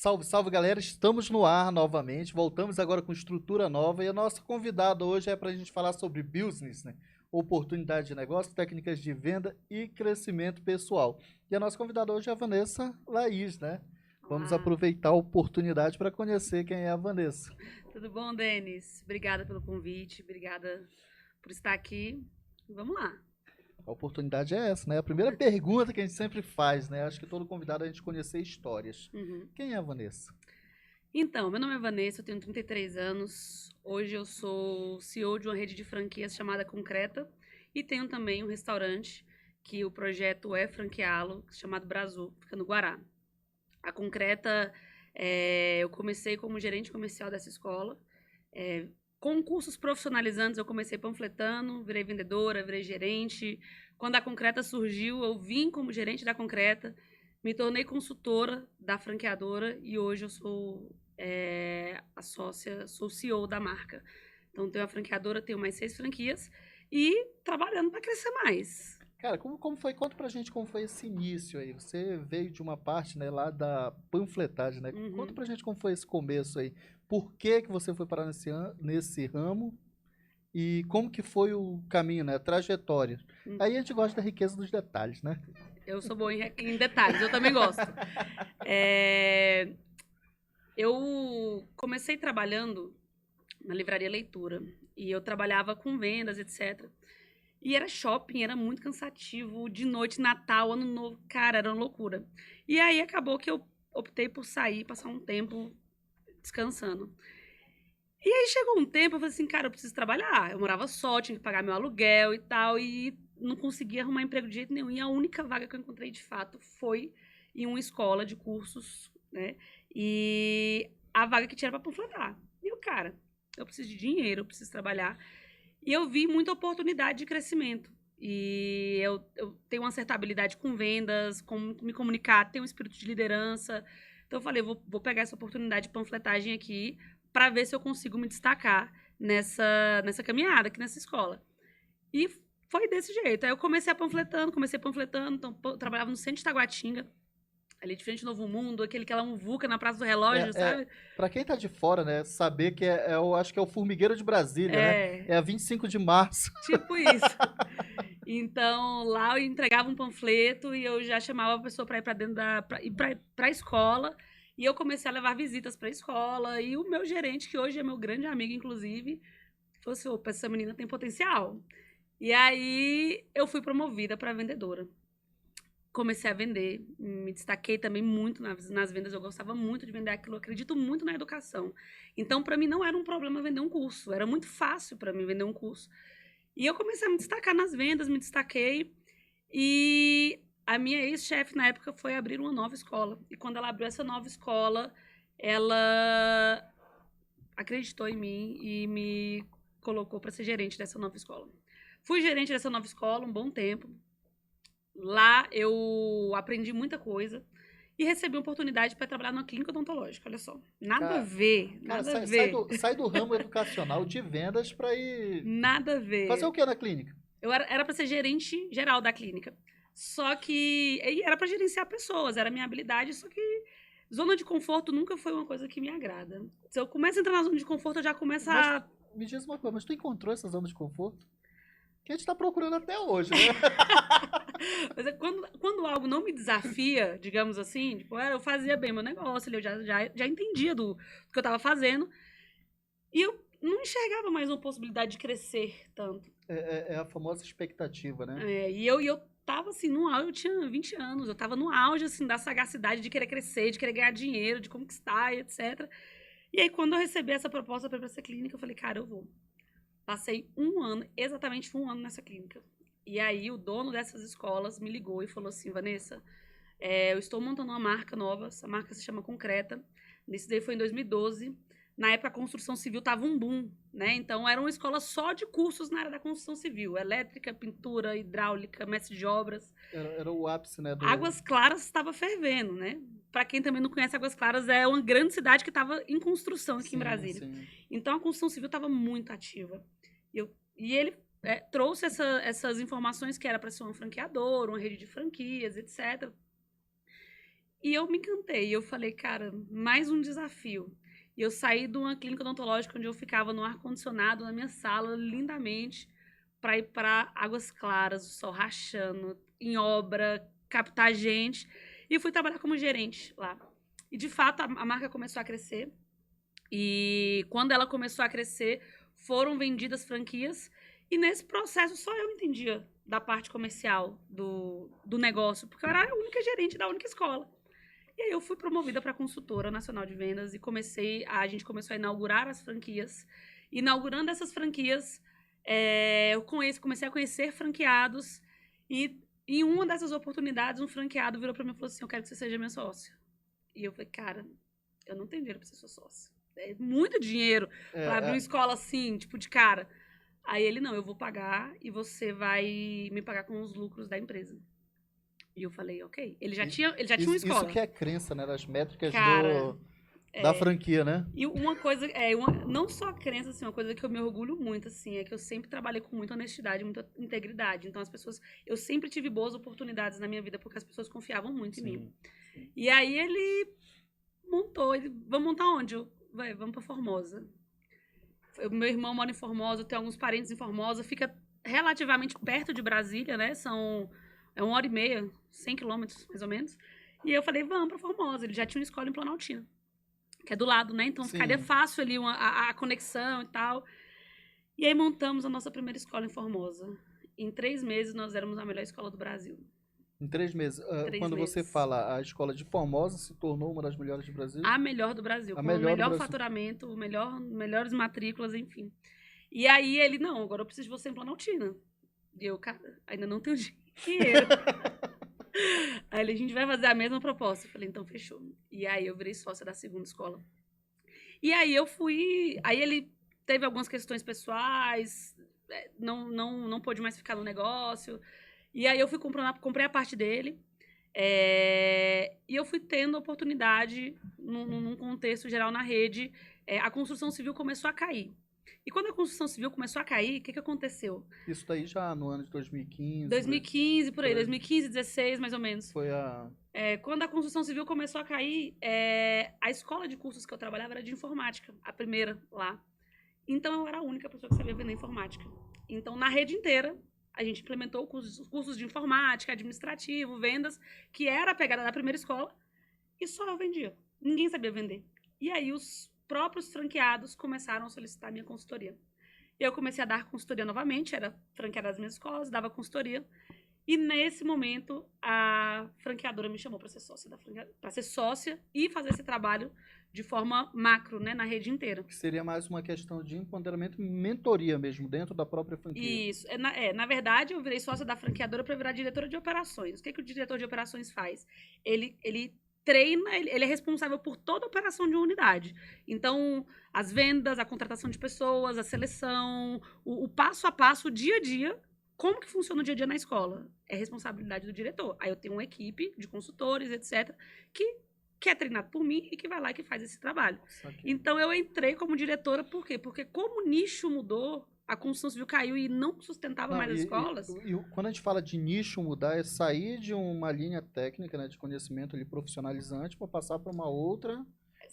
Salve, salve, galera. Estamos no ar novamente. Voltamos agora com estrutura nova. E a nossa convidada hoje é para a gente falar sobre business, né? Oportunidade de negócio, técnicas de venda e crescimento pessoal. E a nossa convidada hoje é a Vanessa Laís, né? Vamos Olá, aproveitar a oportunidade para conhecer quem é a Vanessa. tudo bom, Denis? Obrigada pelo convite, obrigada por estar aqui. Vamos lá. A oportunidade é essa, né? A primeira pergunta que a gente sempre faz, né? Acho que todo convidado é a gente conhecer histórias. Uhum. Quem é a Vanessa? Então, meu nome é Vanessa, eu tenho 33 anos. Hoje eu sou CEO de uma rede de franquias chamada Concreta e tenho também um restaurante que o projeto é franqueá-lo, chamado Brasil, fica no Guará. A Concreta, eu comecei como gerente comercial dessa escola. É, com cursos profissionalizantes, eu comecei panfletando, virei vendedora, virei gerente. Quando a Concreta surgiu, eu vim como gerente da Concreta, me tornei consultora da franqueadora e hoje eu sou a sócia, sou CEO da marca. Então, tenho a franqueadora, tenho mais 6 franquias e trabalhando para crescer mais. Cara, como foi? Conta pra gente como foi esse início aí. Você veio de uma parte, né, lá da panfletagem, né? Conta Uhum. pra gente como foi esse começo aí. Por que que você foi parar nesse ramo e como que foi o caminho, né? A trajetória. Aí a gente gosta da riqueza dos detalhes, né? Eu sou boa em detalhes, eu também gosto. É, eu comecei trabalhando na livraria Leitura e eu trabalhava com vendas, etc. E era shopping, era muito cansativo, de noite, Natal, Ano Novo, cara, era uma loucura. E aí acabou que eu optei por sair, passar um tempo descansando. E aí chegou um tempo, eu falei assim, cara, eu preciso trabalhar. Eu morava só, tinha que pagar meu aluguel e tal, e não conseguia arrumar emprego de jeito nenhum. E a única vaga que eu encontrei de fato foi em uma escola de cursos, né? E a vaga que tinha era pra panfletar. E eu, cara, eu preciso de dinheiro, eu preciso trabalhar. E eu vi muita oportunidade de crescimento. E eu tenho uma certa habilidade com vendas, com me comunicar, tenho um espírito de liderança. Então eu falei, vou pegar essa oportunidade de panfletagem aqui para ver se eu consigo me destacar nessa caminhada aqui nessa escola. E foi desse jeito. Aí eu comecei panfletando, então eu trabalhava no centro de Taguatinga, ali de frente ao Novo Mundo, aquele que é um VUCA na Praça do Relógio, É, sabe? para quem tá de fora, né, saber que eu acho que é o formigueiro de Brasília, né? É, É a 25 de março. tipo isso. Então, lá eu entregava um panfleto e eu já chamava a pessoa para ir para dentro para ir para a escola. E eu comecei a levar visitas para a escola. E o meu gerente, que hoje é meu grande amigo, inclusive, falou assim: opa, essa menina tem potencial. E aí eu fui promovida para vendedora. Comecei a vender, me destaquei também muito nas vendas. Eu gostava muito de vender aquilo, eu acredito muito na educação. Então, para mim, não era um problema vender um curso, era muito fácil para mim vender um curso. E eu comecei a me destacar nas vendas, me destaquei. E a minha ex-chefe na época foi abrir uma nova escola. E quando ela abriu essa nova escola, ela acreditou em mim e me colocou para ser gerente dessa nova escola. Fui gerente dessa nova escola um bom tempo. Lá eu aprendi muita coisa e recebi uma oportunidade para trabalhar numa clínica odontológica. Olha só, nada a Cara, ver, cara, nada a sai ver, sai do ramo educacional de vendas para ir nada a fazer o ver. que na clínica? Eu era para ser gerente geral da clínica. Só que era para gerenciar pessoas, era a minha habilidade, só que zona de conforto nunca foi uma coisa que me agrada. Se eu começo a entrar na zona de conforto, eu já começo Mas a. me diz uma coisa, mas tu encontrou essa zona de conforto? Que a gente tá procurando até hoje, né? Mas quando algo não me desafia, digamos assim, tipo, eu fazia bem meu negócio, ali, eu já entendia do que eu estava fazendo, e eu não enxergava mais uma possibilidade de crescer tanto. É a famosa expectativa, né? E eu tava assim, no auge, eu tinha 20 anos, eu tava no auge assim, da sagacidade de querer crescer, de querer ganhar dinheiro, de conquistar e etc. E aí, quando eu recebi essa proposta para ir pra essa clínica, eu falei, cara, eu vou. Passei um ano, exatamente um ano nessa clínica. E aí, o dono dessas escolas me ligou e falou assim: Vanessa, eu estou montando uma marca nova, essa marca se chama Concreta. Isso daí foi em 2012. Na época, a construção civil estava um boom, né? Então, era uma escola só de cursos na área da construção civil: elétrica, pintura, hidráulica, mestre de obras. Era o ápice, né, do... Águas Claras estava fervendo, né? Para quem também não conhece, Águas Claras é uma grande cidade que estava em construção aqui em Sim, Brasília. sim. Então, a construção civil estava muito ativa. E ele trouxe essas informações que era para ser um franqueador, uma rede de franquias, etc. E eu me encantei. Eu falei, cara, mais um desafio. E eu saí de uma clínica odontológica onde eu ficava no ar-condicionado, na minha sala, lindamente, para ir para Águas Claras, o sol rachando, em obra, captar gente. E fui trabalhar como gerente lá. E, de fato, a marca começou a crescer. E quando ela começou a crescer, foram vendidas franquias. E nesse processo, só eu entendia da parte comercial do negócio, porque eu era a única gerente da única escola. E aí eu fui promovida para consultora nacional de vendas e a gente começou a inaugurar as franquias. Inaugurando essas franquias, eu comecei a conhecer franqueados e em uma dessas oportunidades, um franqueado virou para mim e falou assim, eu quero que você seja minha sócia. E eu falei, cara, eu não tenho dinheiro para ser sua sócia. É muito dinheiro É, para abrir uma é, escola assim, tipo, de cara. Aí ele, não, eu vou pagar e você vai me pagar com os lucros da empresa. E eu falei, ok. i- Ele já tinha uma isso escola. que é crença, né? Das métricas Cara, da franquia, né? e uma coisa, não só a crença, assim, uma coisa que eu me orgulho muito, assim, é que eu sempre trabalhei com muita honestidade, muita integridade. Então, eu sempre tive boas oportunidades na minha vida porque as pessoas confiavam muito em mim. Sim, sim. E aí vamos montar onde? Vamos pra Formosa. Meu irmão mora em Formosa, eu tenho alguns parentes em Formosa, fica relativamente perto de Brasília, né? É 1 hora e meia, 100 quilômetros, mais ou menos. E eu falei, vamos pra Formosa. Ele já tinha uma escola em Planaltina, que é do lado, né? Então ficaria Sim. fácil ali a conexão e tal. E aí montamos a nossa primeira escola em Formosa. Em 3 meses nós éramos a melhor escola do Brasil. Em 3 meses. Três Quando você meses. fala a escola de Formosa se tornou uma das melhores do Brasil? A melhor do Brasil, A com o melhor do melhor Brasil. faturamento, melhores matrículas, enfim. E aí ele, não, agora eu preciso de você em Planaltina. E eu, cara, ainda não tenho dinheiro. Aí ele, a gente vai fazer a mesma proposta. Eu falei, então fechou. E aí eu virei sócia da segunda escola. E aí eu fui. Aí ele teve algumas questões pessoais, não pôde mais ficar no negócio. E aí eu comprei a parte dele. E eu fui tendo oportunidade, num contexto geral na rede, a construção civil começou a cair. E quando a construção civil começou a cair, o que aconteceu? Isso daí já no ano de 2015, 2015, por aí, por aí. 2015, 16, mais ou menos. Foi a. Quando a construção civil começou a cair, a escola de cursos que eu trabalhava era de informática, a primeira lá. Então eu era a única pessoa que sabia vender informática. Então, na rede inteira, a gente implementou cursos de informática, administrativo, vendas, que era a pegada da primeira escola, e só eu vendia. Ninguém sabia vender. E aí os próprios franqueados começaram a solicitar minha consultoria. Eu comecei a dar consultoria novamente, era franqueada das minhas escolas, dava consultoria. E nesse momento, a franqueadora me chamou para ser sócia para ser sócia e fazer esse trabalho de forma macro, né, na rede inteira. Que seria mais uma questão de empoderamento e mentoria mesmo, dentro da própria franquia. Isso. Na verdade, eu virei sócia da franqueadora para virar diretora de operações. O que o diretor de operações faz? Ele treina, ele é responsável por toda a operação de uma unidade. Então, as vendas, a contratação de pessoas, a seleção, o passo a passo, o dia a dia, como que funciona o dia a dia na escola? É responsabilidade do diretor. Aí eu tenho uma equipe de consultores, etc., que é treinado por mim e que vai lá e que faz esse trabalho. Então, eu entrei como diretora, por quê? Porque como o nicho mudou, a construção civil caiu e não sustentava Não, mais as escolas. Quando a gente fala de nicho mudar, é sair de uma linha técnica, né, de conhecimento ali, profissionalizante para passar para uma outra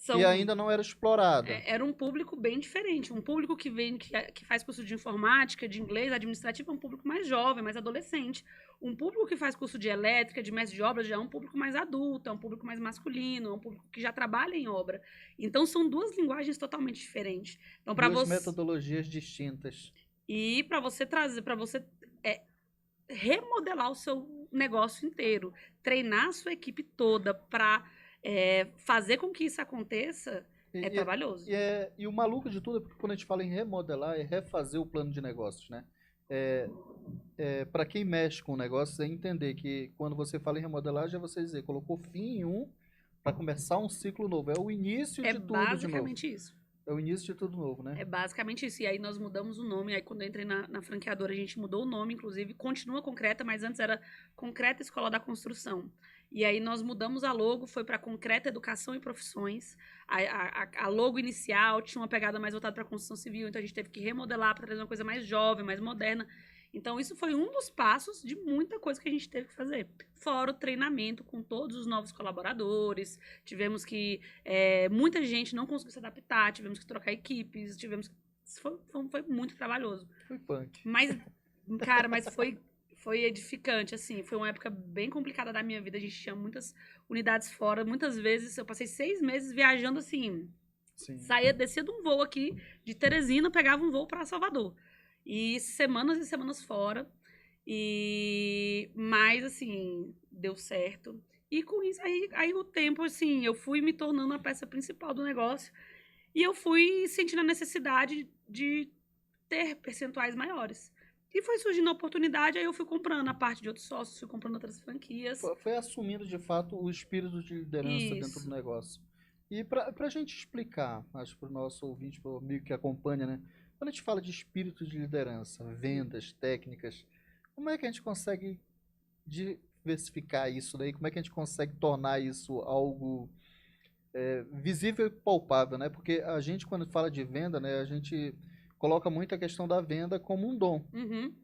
que ainda não era explorada. Era um público bem diferente. Um público que faz curso de informática, de inglês, administrativo, é um público mais jovem, mais adolescente. Um público que faz curso de elétrica, de mestre de obras, já é um público mais adulto, é um público mais masculino, é um público que já trabalha em obra. Então, são duas linguagens totalmente diferentes. Então, Duas metodologias distintas. E para você remodelar o seu negócio inteiro, treinar a sua equipe toda para fazer com que isso aconteça, trabalhoso. E o maluco de tudo é porque quando a gente fala em remodelar, é refazer o plano de negócios, né? Para quem mexe com o negócio, é entender que quando você fala em remodelagem, é você dizer, colocou fim em um para começar um ciclo novo. É o início de tudo de novo. É basicamente isso. É o início de tudo novo, né? É basicamente isso. E aí nós mudamos o nome. Aí quando eu entrei na franqueadora, a gente mudou o nome, inclusive. Continua Concreta, mas antes era Concreta Escola da Construção. E aí nós mudamos a logo, foi para Concreta Educação e Profissões. A logo inicial tinha uma pegada mais voltada para a construção civil, então a gente teve que remodelar para trazer uma coisa mais jovem, mais moderna. Então, isso foi um dos passos de muita coisa que a gente teve que fazer. Fora o treinamento com todos os novos colaboradores, tivemos que... muita gente não conseguiu se adaptar, tivemos que trocar equipes, foi muito trabalhoso. Foi punk. Mas, cara, foi edificante, assim. Foi uma época bem complicada da minha vida. A gente tinha muitas unidades fora. Muitas vezes, eu passei 6 meses viajando, assim... Sim. Descia de um voo aqui de Teresina, pegava um voo para Salvador. E semanas e semanas fora. Mas, assim, deu certo. E com isso, aí o tempo, assim, eu fui me tornando a peça principal do negócio. E eu fui sentindo a necessidade de ter percentuais maiores. E foi surgindo a oportunidade, aí eu fui comprando a parte de outros sócios, fui comprando outras franquias. Foi assumindo, de fato, o espírito de liderança dentro do negócio. E para a gente explicar, acho para o nosso ouvinte, para o amigo que acompanha, né? Quando a gente fala de espírito de liderança, vendas, técnicas, como é que a gente consegue diversificar isso daí? Como é que a gente consegue tornar isso algo visível e palpável, né? Porque a gente, quando fala de venda, né, a gente coloca muito a questão da venda como um dom. Uhum.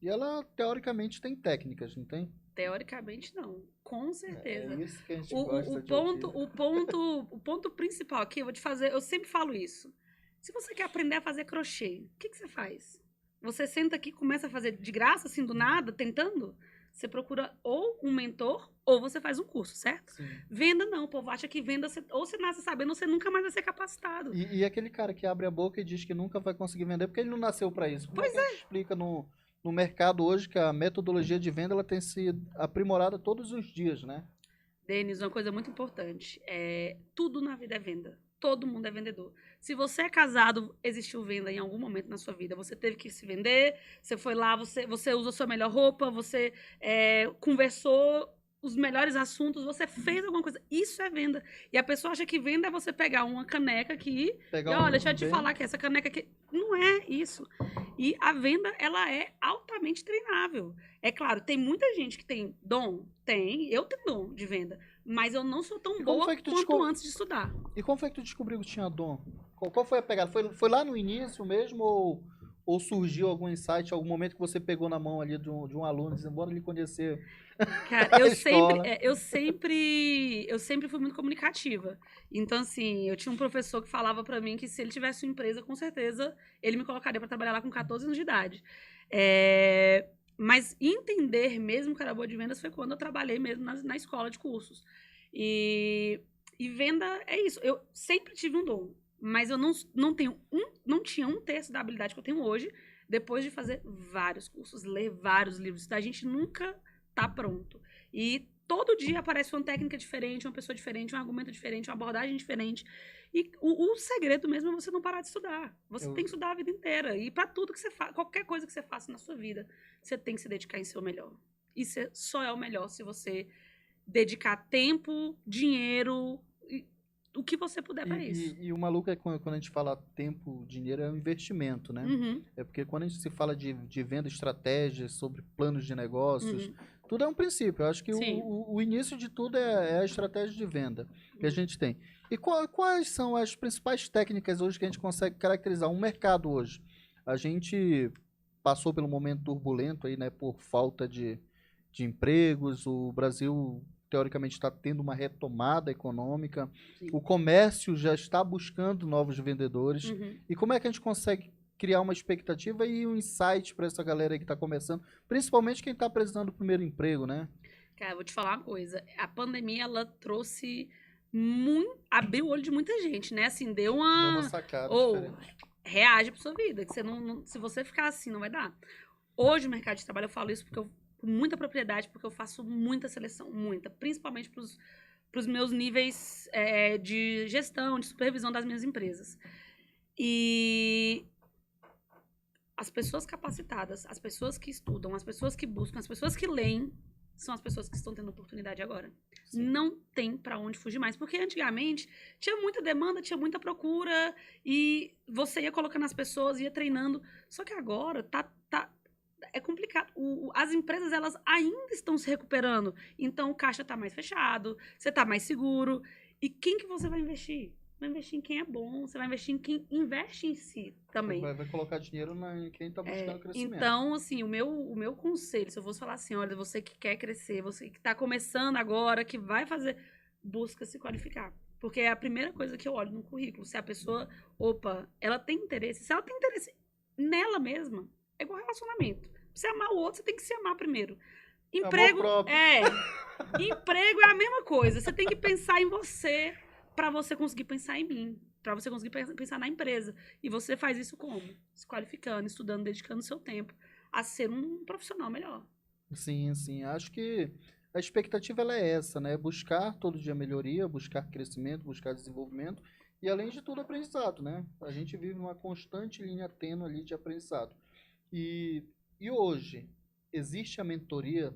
E ela, teoricamente, tem técnicas, não tem? Teoricamente, não. Com certeza. É isso que a gente gosta de ouvir. O ponto principal aqui, eu vou te fazer, eu sempre falo isso. Se você quer aprender a fazer crochê, o que você faz? Você senta aqui e começa a fazer de graça, assim, do nada, tentando? Você procura ou um mentor, ou você faz um curso, certo? Sim. Venda não, o povo acha que venda, ou você nasce sabendo, ou você nunca mais vai ser capacitado. E aquele cara que abre a boca e diz que nunca vai conseguir vender, porque ele não nasceu para isso. Como é que a gente explica no mercado hoje que a metodologia de venda ela tem sido aprimorada todos os dias, né? Denis, uma coisa muito importante, tudo na vida é venda. Todo mundo é vendedor. Se você é casado, existiu venda em algum momento na sua vida. Você teve que se vender, você foi lá, você usou sua melhor roupa, você conversou os melhores assuntos, você fez alguma coisa. Isso é venda. E a pessoa acha que venda é você pegar uma caneca aqui olha, deixa eu te falar que essa caneca aqui... Não é isso. E a venda, ela é altamente treinável. É claro, tem muita gente que tem dom. Eu tenho dom de venda. Mas eu não sou tão boa quanto antes de estudar. E como foi que tu descobriu que tinha dom? Qual foi a pegada? Foi lá no início mesmo ou surgiu algum insight, algum momento que você pegou na mão ali de um aluno, dizendo, bora lhe conhecer? Cara, eu sempre fui muito comunicativa. Então, assim, eu tinha um professor que falava pra mim que se ele tivesse uma empresa, com certeza, ele me colocaria pra trabalhar lá com 14 anos de idade. Mas entender mesmo que era boa de vendas foi quando eu trabalhei mesmo na escola de cursos. E venda é isso. Eu sempre tive um dom, mas eu não tinha 1/3 da habilidade que eu tenho hoje, depois de fazer vários cursos, ler vários livros. A gente nunca tá pronto. E todo dia aparece uma técnica diferente, uma pessoa diferente, um argumento diferente, uma abordagem diferente. E o segredo mesmo é você não parar de estudar. Você tem que estudar a vida inteira. E para tudo que você faz, qualquer coisa que você faça na sua vida, você tem que se dedicar em ser o melhor. E você só é o melhor se você dedicar tempo, dinheiro, o que você puder para isso. E o maluco é quando a gente fala tempo, dinheiro, é um investimento, né? Uhum. É porque quando a gente se fala de venda, estratégias, sobre planos de negócios, tudo é um princípio. Eu acho que o início de tudo é a estratégia de venda que a gente tem. E quais são as principais técnicas hoje que a gente consegue caracterizar um mercado hoje? A gente passou pelo momento turbulento aí, né, por falta de empregos, o Brasil teoricamente está tendo uma retomada econômica, o comércio já está buscando novos vendedores. E como é que a gente consegue criar uma expectativa e um insight para essa galera aí que está começando, principalmente quem está precisando do primeiro emprego, né? Cara, eu vou te falar uma coisa, a pandemia, ela trouxe abriu o olho de muita gente, né? Assim, deu uma sacada diferente. Reage pra sua vida, que você se você ficar assim, não vai dar. Hoje, o mercado de trabalho, eu falo isso com muita propriedade, porque eu faço muita seleção, muita, principalmente pros meus níveis de gestão, de supervisão das minhas empresas. E as pessoas capacitadas, as pessoas que estudam, as pessoas que buscam, as pessoas que leem, são as pessoas que estão tendo oportunidade agora. Sim. Não tem pra onde fugir mais. Porque antigamente tinha muita demanda, tinha muita procura e você ia colocando as pessoas, ia treinando. Só que agora é complicado. As empresas, elas ainda estão se recuperando. Então o caixa tá mais fechado, você tá mais seguro. E quem que você vai investir? vai investir em quem é bom, você vai investir em quem investe em si também. Vai colocar dinheiro em quem está buscando crescimento. Então, assim, o meu conselho, se eu fosse falar assim, olha, você que quer crescer, você que está começando agora, que vai fazer, busca se qualificar. Porque é a primeira coisa que eu olho no currículo. Se a pessoa, opa, ela tem interesse. Se ela tem interesse nela mesma, é igual relacionamento. Pra você amar o outro, você tem que se amar primeiro. Emprego emprego é a mesma coisa. Você tem que pensar em você para você conseguir pensar em mim, para você conseguir pensar na empresa. E você faz isso como? Se qualificando, estudando, dedicando seu tempo a ser um profissional melhor. Sim, sim. Acho que a expectativa ela é essa, né? Buscar todo dia melhoria, buscar crescimento, buscar desenvolvimento e, além de tudo, aprendizado, né? A gente vive numa constante linha tênue ali de aprendizado. E hoje, existe a mentoria?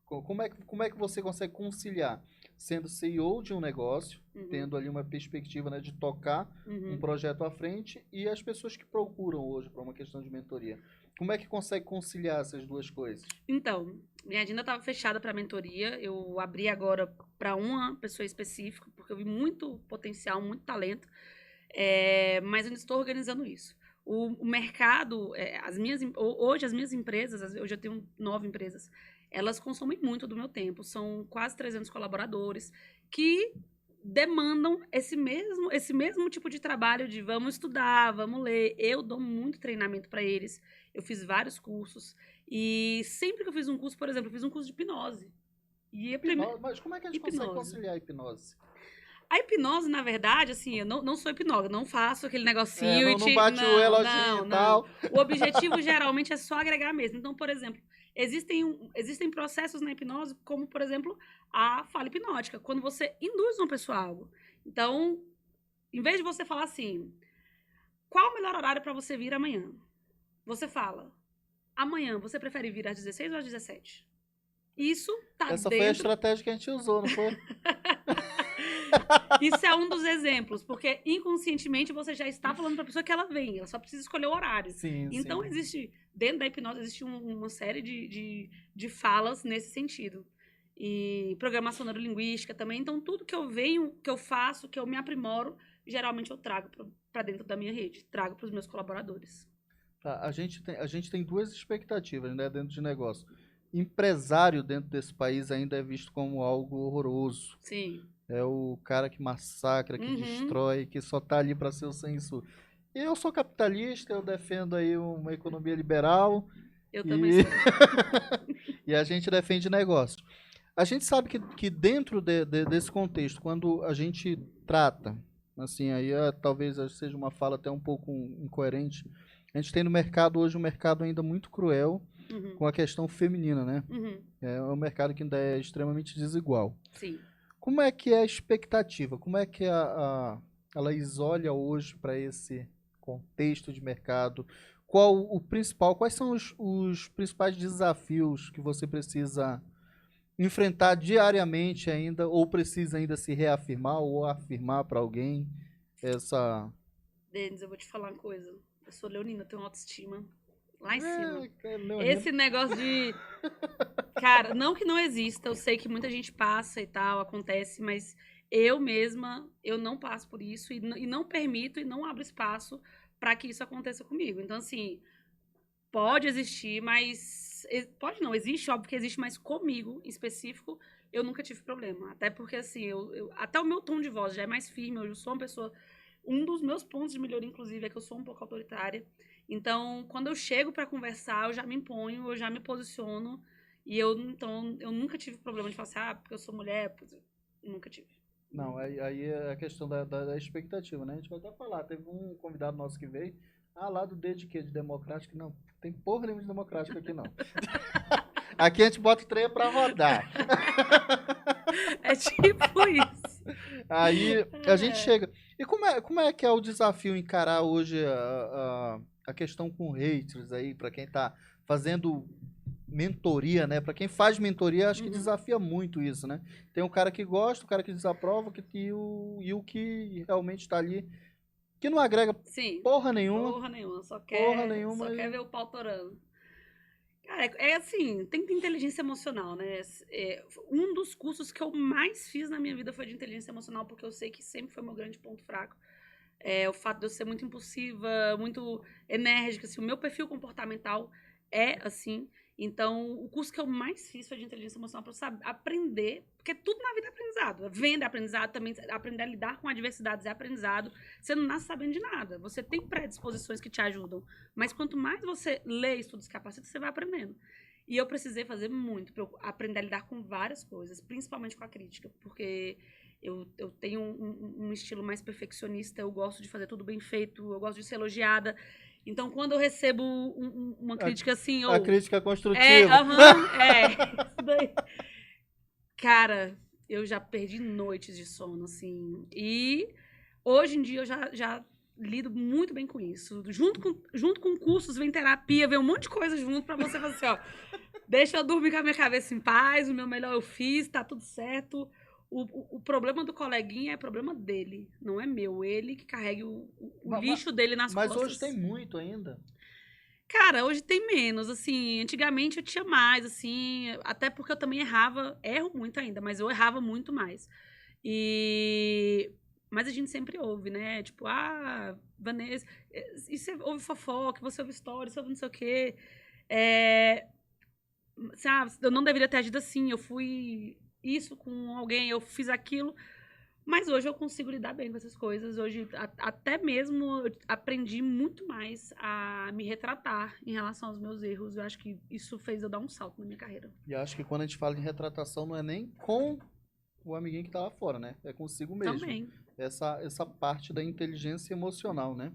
Como é que você consegue conciliar sendo CEO de um negócio, tendo ali uma perspectiva, né, de tocar um projeto à frente e as pessoas que procuram hoje para uma questão de mentoria? Como é que consegue conciliar essas duas coisas? Então, minha agenda estava fechada para mentoria. Eu abri agora para uma pessoa específica, porque eu vi muito potencial, muito talento. Mas eu não estou organizando isso. O mercado, hoje as minhas empresas, hoje eu tenho 9 empresas, elas consomem muito do meu tempo. São quase 300 colaboradores que demandam esse mesmo tipo de trabalho de vamos estudar, vamos ler. Eu dou muito treinamento para eles. Eu fiz vários cursos. E sempre que eu fiz um curso, por exemplo, eu fiz um curso de hipnose. Mas como é que a gente consegue conciliar a hipnose? A hipnose, na verdade, assim, eu não sou hipnóloga, não faço aquele negocinho não bate o reloginho e tal. O objetivo geralmente é só agregar mesmo. Então, por exemplo, existem processos na hipnose, como, por exemplo, a fala hipnótica, quando você induz uma pessoa a algo. Então, em vez de você falar assim, qual o melhor horário para você vir amanhã? Você fala, amanhã, você prefere vir às 16 ou às 17? Isso tá Essa dentro... foi a estratégia que a gente usou, não foi? Isso é um dos exemplos, porque inconscientemente você já está falando para a pessoa que ela vem, ela só precisa escolher o horário. Sim, então, sim. dentro da hipnose, existe uma série de falas nesse sentido. E programação neurolinguística também. Então, tudo que eu venho, que eu faço, que eu me aprimoro, geralmente eu trago para dentro da minha rede, trago para os meus colaboradores. Tá, a gente tem duas expectativas, né, dentro de negócio. Empresário dentro desse país ainda é visto como algo horroroso. Sim. É o cara que massacra, que destrói, que só tá ali para ser o censura. Eu sou capitalista, eu defendo aí uma economia liberal. Eu também sou. E a gente defende negócio. A gente sabe que dentro desse contexto, quando a gente trata, assim, aí talvez seja uma fala até um pouco incoerente, a gente tem no mercado hoje um mercado ainda muito cruel com a questão feminina, né? É um mercado que ainda é extremamente desigual. Sim. Como é que é a expectativa? Como é que a Laís olha hoje para esse contexto de mercado? Quais são os principais desafios que você precisa enfrentar diariamente ainda, ou precisa ainda se reafirmar ou afirmar para alguém essa... Denis, eu vou te falar uma coisa. Eu sou leonina, eu tenho autoestima lá em cima. Leonina. Esse negócio de... Cara, não que não exista, eu sei que muita gente passa e tal, acontece, mas eu mesma, eu não passo por isso e não permito e não abro espaço para que isso aconteça comigo. Então, assim, pode existir, mas... Pode não, existe, óbvio que existe, mas comigo, em específico, eu nunca tive problema. Até porque, assim, até o meu tom de voz já é mais firme, eu sou uma pessoa... Um dos meus pontos de melhoria, inclusive, é que eu sou um pouco autoritária. Então, quando eu chego para conversar, eu já me imponho, eu já me posiciono. E então, eu nunca tive problema de falar assim, porque eu sou mulher, nunca tive. Não, aí é a questão da expectativa, né? A gente vai até falar, teve um convidado nosso que veio, lá do D de quê? De democrático? Não, tem porra nenhuma de democrático aqui não. Aqui a gente bota o trem pra rodar. É tipo isso. Aí a gente chega. E como é que é o desafio encarar hoje a questão com haters aí, para quem tá fazendo mentoria, né? Para quem faz mentoria, acho que desafia muito isso, né? Tem um cara que gosta, o cara que desaprova, e o que realmente está ali, que não agrega Sim, porra nenhuma. Porra nenhuma, só Porra quer nenhuma. ver o pau torando. Cara, assim, tem inteligência emocional, né? Um dos cursos que eu mais fiz na minha vida foi de inteligência emocional, porque eu sei que sempre foi meu grande ponto fraco. O fato de eu ser muito impulsiva, muito enérgica, assim, o meu perfil comportamental é assim. Então, o curso que eu mais fiz foi de inteligência emocional para eu aprender, porque tudo na vida é aprendizado. Venda é aprendizado, também aprender a lidar com adversidades é aprendizado. Você não nasce sabendo de nada. Você tem predisposições que te ajudam. Mas quanto mais você lê, estuda, se capacita, você vai aprendendo. E eu precisei fazer muito para eu aprender a lidar com várias coisas, principalmente com a crítica, porque eu tenho um estilo mais perfeccionista, eu gosto de fazer tudo bem feito, eu gosto de ser elogiada. Então, quando eu recebo uma crítica assim, A ou... crítica construtiva. Isso daí. Cara, eu já perdi noites de sono, assim. E hoje em dia eu já lido muito bem com isso. Junto com cursos, vem terapia, vem um monte de coisa junto pra você fazer assim, ó. Deixa eu dormir com a minha cabeça em paz, o meu melhor eu fiz, tá tudo certo. O problema do coleguinha é problema dele, não é meu. Ele que carregue o lixo dele nas Mas costas. hoje tem muito ainda. Cara, hoje tem menos, assim, antigamente eu tinha mais, assim, até porque eu também erro muito ainda, mas eu errava muito mais. Mas a gente sempre ouve, né? Tipo, Vanessa, e você ouve fofoca, você ouve história, você ouve não sei o quê. Eu não deveria ter agido assim, eu fui isso com alguém, eu fiz aquilo. Mas hoje eu consigo lidar bem com essas coisas. Hoje, até mesmo, eu aprendi muito mais a me retratar em relação aos meus erros. Eu acho que isso fez eu dar um salto na minha carreira. E acho que quando a gente fala em retratação, não é nem com o amiguinho que tá lá fora, né? É consigo mesmo. Também. Essa parte da inteligência emocional, né?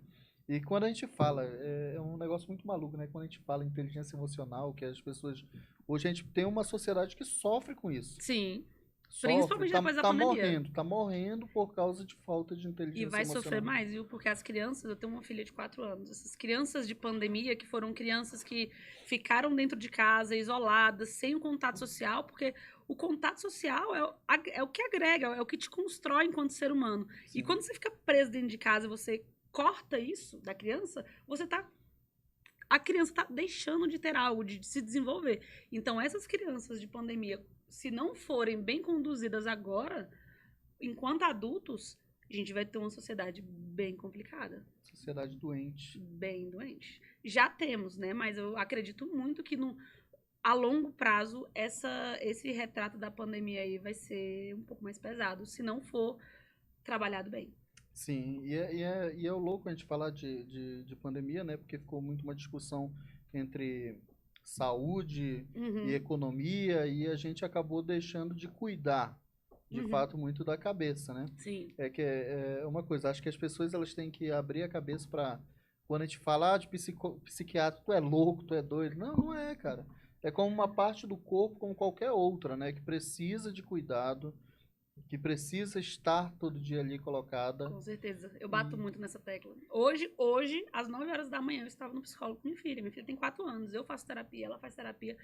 E quando a gente fala, é um negócio muito maluco, né? Quando a gente fala em inteligência emocional, que as pessoas... Hoje a gente tem uma sociedade que sofre com isso. Sim. Sofre, Principalmente depois da pandemia. tá morrendo por causa de falta de inteligência E vai emocional. sofrer mais, viu? Porque as crianças, eu tenho uma filha de 4 anos, essas crianças de pandemia, que foram crianças que ficaram dentro de casa, isoladas, sem o contato social, porque o contato social é o que agrega, é o que te constrói enquanto ser humano. Sim. E quando você fica preso dentro de casa e você corta isso da criança, a criança está deixando de ter algo, de se desenvolver. Então, essas crianças de pandemia, se não forem bem conduzidas agora, enquanto adultos, a gente vai ter uma sociedade bem complicada. Sociedade doente. Bem doente. Já temos, né? Mas eu acredito muito que a longo prazo, esse retrato da pandemia aí vai ser um pouco mais pesado, se não for trabalhado bem. Sim, e é o louco a gente falar de pandemia, né? Porque ficou muito uma discussão entre saúde e economia e a gente acabou deixando de cuidar, de fato, muito da cabeça, né? Sim. É uma coisa, acho que as pessoas elas têm que abrir a cabeça para quando a gente falar de psiquiatra, tu é louco, tu é doido. Não, não é, cara. É como uma parte do corpo, como qualquer outra, né? Que precisa de cuidado, que precisa estar todo dia ali colocada. Com certeza. Eu bato muito nessa tecla. Hoje, às 9 horas da manhã, eu estava no psicólogo com minha filha. Minha filha tem 4 anos. Eu faço terapia, ela faz terapia.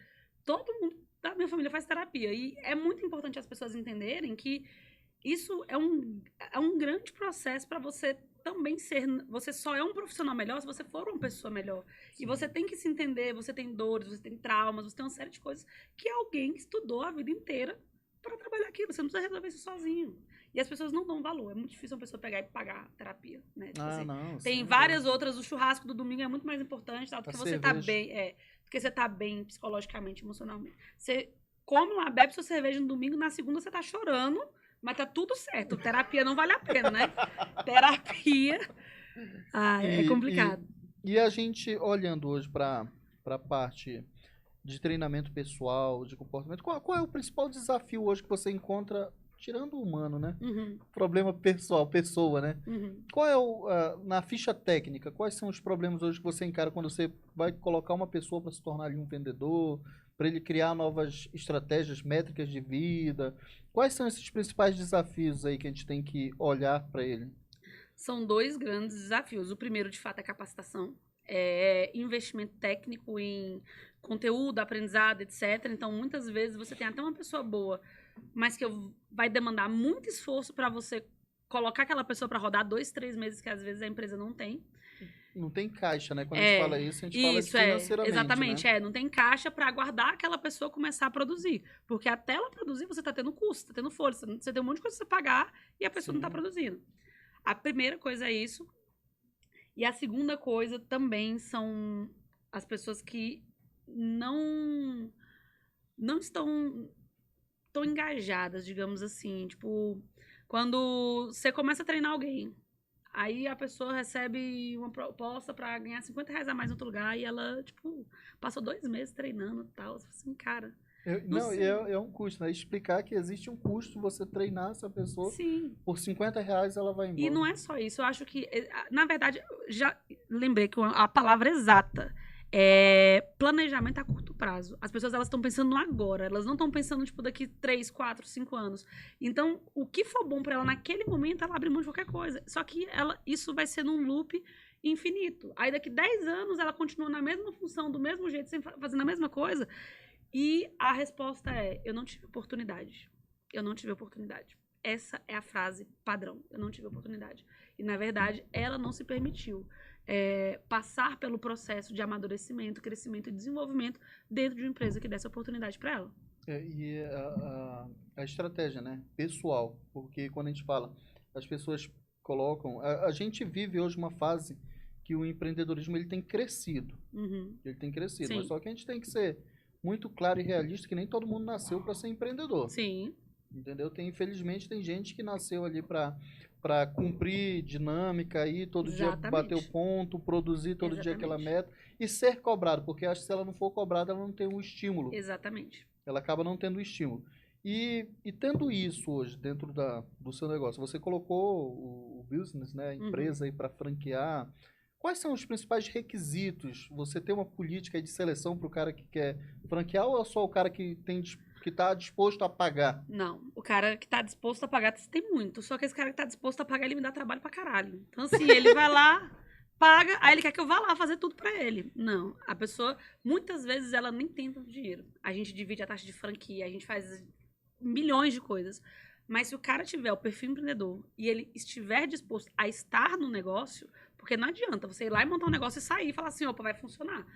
Todo mundo da minha família faz terapia. E é muito importante as pessoas entenderem que isso é um grande processo para você também ser... Você só é um profissional melhor se você for uma pessoa melhor. Sim. E você tem que se entender, você tem dores, você tem traumas, você tem uma série de coisas que alguém estudou a vida inteira para trabalhar aqui. Você não precisa resolver isso sozinho. E as pessoas não dão valor. É muito difícil uma pessoa pegar e pagar terapia, né? Tipo assim, não, tem várias outras. O churrasco do domingo é muito mais importante, tá? Porque você tá bem, porque você tá bem psicologicamente, emocionalmente. Você come lá, bebe sua cerveja no domingo, na segunda você tá chorando, mas tá tudo certo. Terapia não vale a pena, né? Terapia é complicado. E a gente olhando hoje para a parte de treinamento pessoal, de comportamento, qual é o principal desafio hoje que você encontra, tirando o humano, né? Problema pessoal, pessoa, né? Qual é na ficha técnica, quais são os problemas hoje que você encara quando você vai colocar uma pessoa para se tornar ali um vendedor, para ele criar novas estratégias, métricas de vida? Quais são esses principais desafios aí que a gente tem que olhar para ele? São 2 grandes desafios. O primeiro, de fato, é capacitação. É investimento técnico em conteúdo, aprendizado, etc. Então, muitas vezes, você tem até uma pessoa boa, mas que vai demandar muito esforço para você colocar aquela pessoa para rodar 2, 3 meses, que às vezes a empresa não tem. Não tem caixa, né? Quando a gente fala isso, a gente fala de Isso, financeiramente, exatamente, né? não tem caixa para aguardar aquela pessoa começar a produzir. Porque até ela produzir, você tá tendo custo, tá tendo folha, você tem um monte de coisa pra você pagar e a pessoa não tá Sim. produzindo. A primeira coisa é isso. E a segunda coisa também são as pessoas que não estão tão engajadas, digamos assim. Tipo, quando você começa a treinar alguém, aí a pessoa recebe uma proposta pra ganhar R$ 50 a mais em outro lugar e ela, tipo, passou 2 meses treinando e tal. Você fala assim, cara, não Não, sei. é um custo, né? Explicar que existe um custo você treinar essa pessoa, Sim. por R$ 50 ela vai E embora. não é só isso. Eu acho que, na verdade, já lembrei que a palavra exata é planejamento a curto prazo. As pessoas elas estão pensando no agora. Elas não estão pensando tipo daqui 3, 4, 5 anos. Então, o que for bom para ela naquele momento, ela abre mão de qualquer coisa. Só que isso vai ser num loop infinito. Aí daqui 10 anos ela continua na mesma função, do mesmo jeito, fazendo a mesma coisa. E a resposta é: eu não tive oportunidade. Eu não tive oportunidade. Essa é a frase padrão. Eu não tive oportunidade. E, na verdade, ela não se permitiu passar pelo processo de amadurecimento, crescimento e desenvolvimento dentro de uma empresa que desse oportunidade para ela. E a estratégia, né? Pessoal, porque quando a gente fala, as pessoas colocam. A gente vive hoje uma fase que o empreendedorismo ele tem crescido. Uhum. Ele tem crescido, mas Sim. só que a gente tem que ser muito claro e realista que nem todo mundo nasceu para ser empreendedor. Sim. Entendeu? Infelizmente tem gente que nasceu ali para cumprir dinâmica aí, todo dia bater o Exatamente. ponto, produzir todo dia aquela Exatamente. meta e ser cobrado, porque acho que se ela não for cobrada, ela não tem um estímulo. Exatamente. Ela acaba não tendo estímulo. E tendo isso hoje dentro do seu negócio, você colocou o business, né, a empresa aí para franquear. Quais são os principais requisitos? Você tem uma política aí de seleção para o cara que quer franquear ou é só o cara que está disposto a pagar? Não, o cara que tá disposto a pagar tem muito. Só que esse cara que tá disposto a pagar, ele me dá trabalho pra caralho. Então, assim, ele vai lá, paga, aí ele quer que eu vá lá fazer tudo pra ele. Não, a pessoa, muitas vezes, ela nem tem tanto dinheiro. A gente divide a taxa de franquia, a gente faz milhões de coisas. Mas se o cara tiver o perfil empreendedor e ele estiver disposto a estar no negócio, porque não adianta você ir lá e montar um negócio e sair e falar assim, opa, vai funcionar.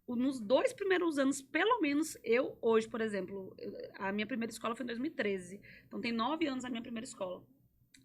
Nos 2 primeiros anos, pelo menos, eu hoje, por exemplo, a minha primeira escola foi em 2013. Então tem 9 anos a minha primeira escola,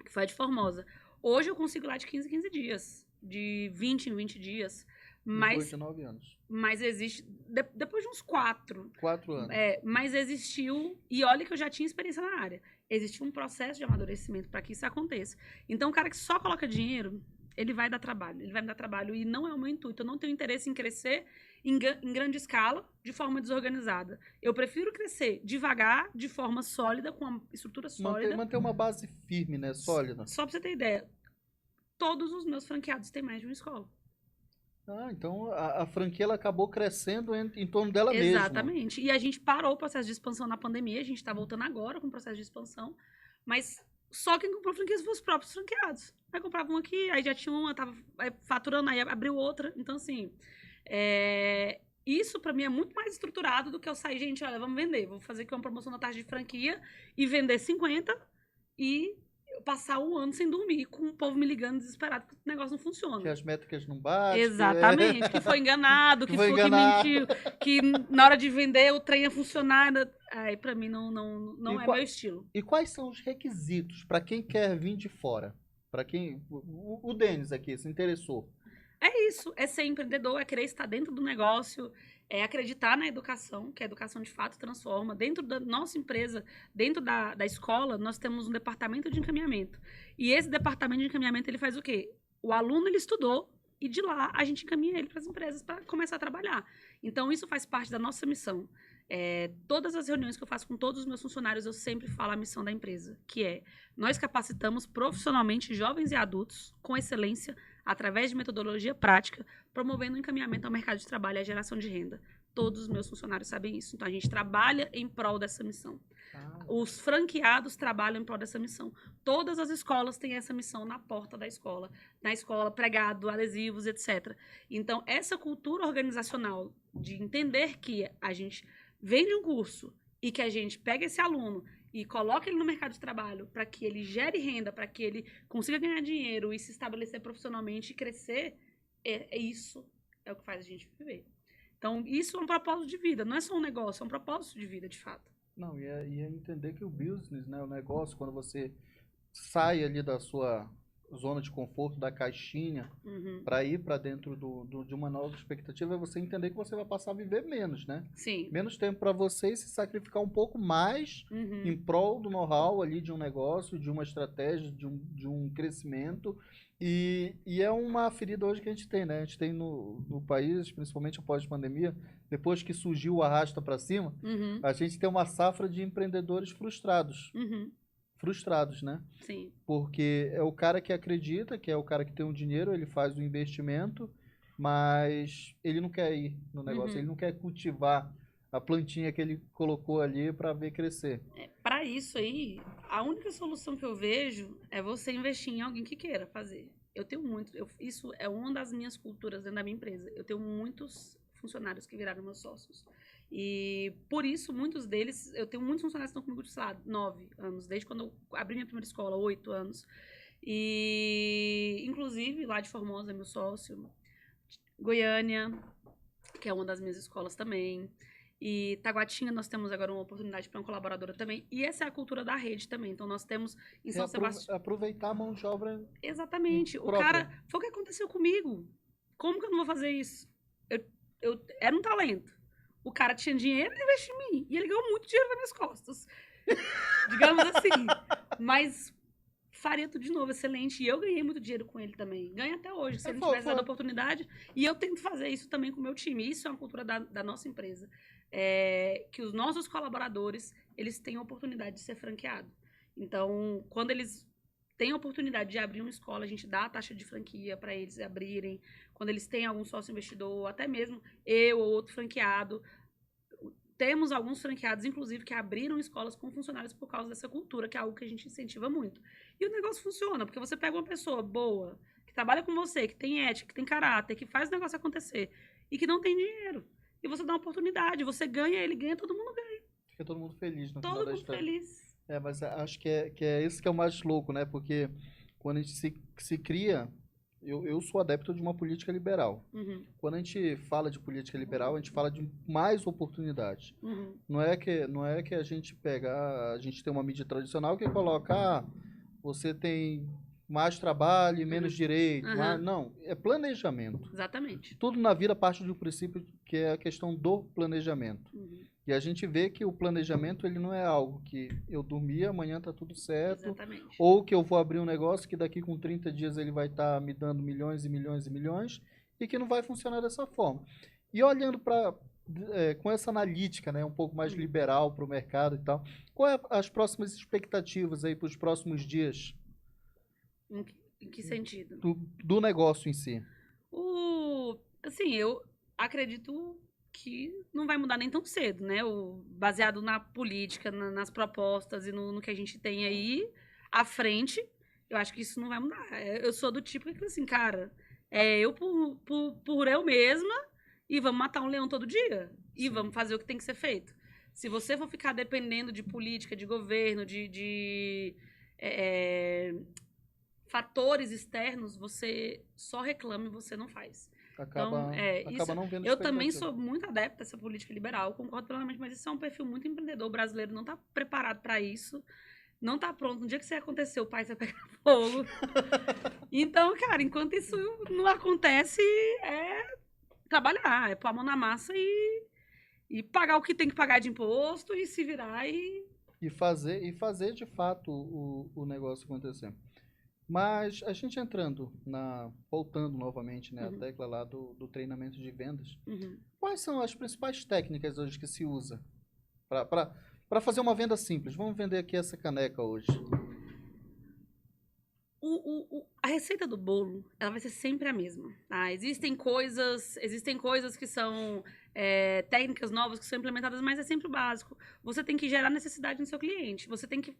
que foi a de Formosa. Hoje eu consigo ir lá de 15 em 15 dias, de 20 em 20 dias. Depois de Mas, 9 anos. mas existe. Depois de uns 4. 4 anos. Mas existiu. E olha que eu já tinha experiência na área. Existiu um processo de amadurecimento para que isso aconteça. Então, o cara que só coloca dinheiro, ele vai dar trabalho. Ele vai me dar trabalho. E não é o meu intuito. Eu não tenho interesse em crescer em grande escala, de forma desorganizada. Eu prefiro crescer devagar, de forma sólida, com uma estrutura sólida. Manter uma base firme, né? Sólida. Só pra você ter ideia, todos os meus franqueados têm mais de uma escola. Ah, então a franquia ela acabou crescendo em torno dela mesma. Exatamente. E a gente parou o processo de expansão na pandemia, a gente tá voltando agora com o processo de expansão, mas só quem comprou franquias foram os próprios franqueados. Aí comprava um aqui, aí já tinha uma, tava faturando, aí abriu outra. Então, assim, isso pra mim é muito mais estruturado do que eu sair, gente, olha, vamos vender. Vou fazer aqui uma promoção na taxa de franquia e vender 50 e eu passar um ano sem dormir, com o povo me ligando desesperado porque o negócio não funciona. Que as métricas não batem. Exatamente, que foi enganado, que mentiu, que na hora de vender o trem ia funcionar. Aí pra mim não é meu estilo. E quais são os requisitos para quem quer vir de fora? Para quem. O Denis aqui se interessou. É isso, é ser empreendedor, é querer estar dentro do negócio, é acreditar na educação, que a educação de fato transforma. Dentro da nossa empresa, dentro da escola, nós temos um departamento de encaminhamento. E esse departamento de encaminhamento, ele faz o quê? O aluno, ele estudou, e de lá a gente encaminha ele para as empresas para começar a trabalhar. Então, isso faz parte da nossa missão. Todas as reuniões que eu faço com todos os meus funcionários, eu sempre falo a missão da empresa, que é: nós capacitamos profissionalmente jovens e adultos com excelência, através de metodologia prática, promovendo o encaminhamento ao mercado de trabalho e a geração de renda. Todos os meus funcionários sabem isso. Então, a gente trabalha em prol dessa missão. Os franqueados trabalham em prol dessa missão. Todas as escolas têm essa missão na porta da escola, na escola, pregado, adesivos, etc. Então, essa cultura organizacional de entender que a gente vende um curso e que a gente pega esse aluno e coloca ele no mercado de trabalho para que ele gere renda, para que ele consiga ganhar dinheiro e se estabelecer profissionalmente e crescer, isso é o que faz a gente viver. Então, isso é um propósito de vida. Não é só um negócio, é um propósito de vida, de fato. Não, e é entender que o business, né, o negócio, quando você sai ali da sua zona de conforto, da caixinha, Uhum. para ir para dentro de uma nova expectativa, é você entender que você vai passar a viver menos, né? Sim. Menos tempo para você e se sacrificar um pouco mais Uhum. em prol do know-how ali de um negócio, de uma estratégia, de um crescimento. E é uma ferida hoje que a gente tem, né? A gente tem no país, principalmente após a pandemia, depois que surgiu o arrasta para cima, Uhum. a gente tem uma safra de empreendedores frustrados. Uhum. Frustrados, né? Sim. Porque é o cara que acredita, que é o cara que tem um dinheiro, ele faz o investimento, mas ele não quer ir no negócio, Uhum. ele não quer cultivar a plantinha que ele colocou ali para ver crescer. Para isso aí, a única solução que eu vejo é você investir em alguém que queira fazer. Eu tenho muito, isso é uma das minhas culturas dentro da minha empresa. Eu tenho muitos funcionários que viraram meus sócios. E por isso, muitos deles, eu tenho muitos funcionários que estão comigo, sei lá, 9 anos, desde quando eu abri minha primeira escola, 8 anos. E, inclusive, lá de Formosa, meu sócio, Goiânia, que é uma das minhas escolas também. E Taguatinga nós temos agora uma oportunidade para uma colaboradora também. E essa é a cultura da rede também. Então nós temos em São Sebastião. Aproveitar a mão de obra. Exatamente. O própria. cara. Foi o que aconteceu comigo. Como que eu não vou fazer isso? Eu era um talento. O cara tinha dinheiro e investiu em mim. E ele ganhou muito dinheiro nas minhas costas. Digamos assim. Mas faria tudo de novo, excelente. E eu ganhei muito dinheiro com ele também. Ganho até hoje, se ele não tivesse dado a oportunidade. E eu tento fazer isso também com o meu time. Isso é uma cultura da nossa empresa. Que os nossos colaboradores, eles têm a oportunidade de ser franqueado. Então, quando eles têm a oportunidade de abrir uma escola, a gente dá a taxa de franquia para eles abrirem. Quando eles têm algum sócio investidor, até mesmo eu ou outro franqueado. Temos alguns franqueados, inclusive, que abriram escolas com funcionários por causa dessa cultura, que é algo que a gente incentiva muito. E o negócio funciona, porque você pega uma pessoa boa, que trabalha com você, que tem ética, que tem caráter, que faz o negócio acontecer, e que não tem dinheiro. E você dá uma oportunidade, você ganha, ele ganha, todo mundo ganha. Fica todo mundo feliz no final Todo da mundo história. feliz. Mas acho que é isso que é o mais louco, né? Porque quando a gente se cria... Eu sou adepto de uma política liberal. Uhum. Quando a gente fala de política liberal, a gente fala de mais oportunidades. Uhum. Não é que a gente pega, a gente tem uma mídia tradicional que coloca, você tem mais trabalho e menos direito. Uhum. Não, é planejamento. Exatamente. Tudo na vida parte de um princípio que é a questão do planejamento. Uhum. E a gente vê que o planejamento ele não é algo que eu dormi, amanhã tá tudo certo. Exatamente. Ou que eu vou abrir um negócio que daqui com 30 dias ele vai estar me dando milhões e milhões e milhões e que não vai funcionar dessa forma. E olhando para com essa analítica, né, um pouco mais liberal para o mercado e tal, quais as próximas expectativas aí para os próximos dias? Em que sentido? Do negócio em si. Assim, eu acredito que não vai mudar nem tão cedo, né? Baseado na política, nas propostas e no que a gente tem aí à frente, eu acho que isso não vai mudar. Eu sou do tipo que, assim, cara, eu por eu mesma e vamos matar um leão todo dia. E Sim. Vamos fazer o que tem que ser feito. Se você for ficar dependendo de política, de governo, de fatores externos, você só reclama e você não faz. Acaba não vendo eu também sou muito adepta dessa política liberal, concordo plenamente, mas isso é um perfil muito empreendedor. O brasileiro não está preparado para isso, não está pronto. No dia que isso acontecer, o país vai pegar fogo. Então, cara, enquanto isso não acontece, é trabalhar, é pôr a mão na massa e pagar o que tem que pagar de imposto e se virar e fazer de fato o negócio acontecer. Mas a gente voltando novamente, né, a tecla lá do treinamento de vendas, quais são as principais técnicas hoje que se usa para fazer uma venda simples? Vamos vender aqui essa caneca hoje. A receita do bolo, ela vai ser sempre a mesma. Tá? Existem coisas que são técnicas novas que são implementadas, mas é sempre o básico. Você tem que gerar necessidade no seu cliente. Você tem que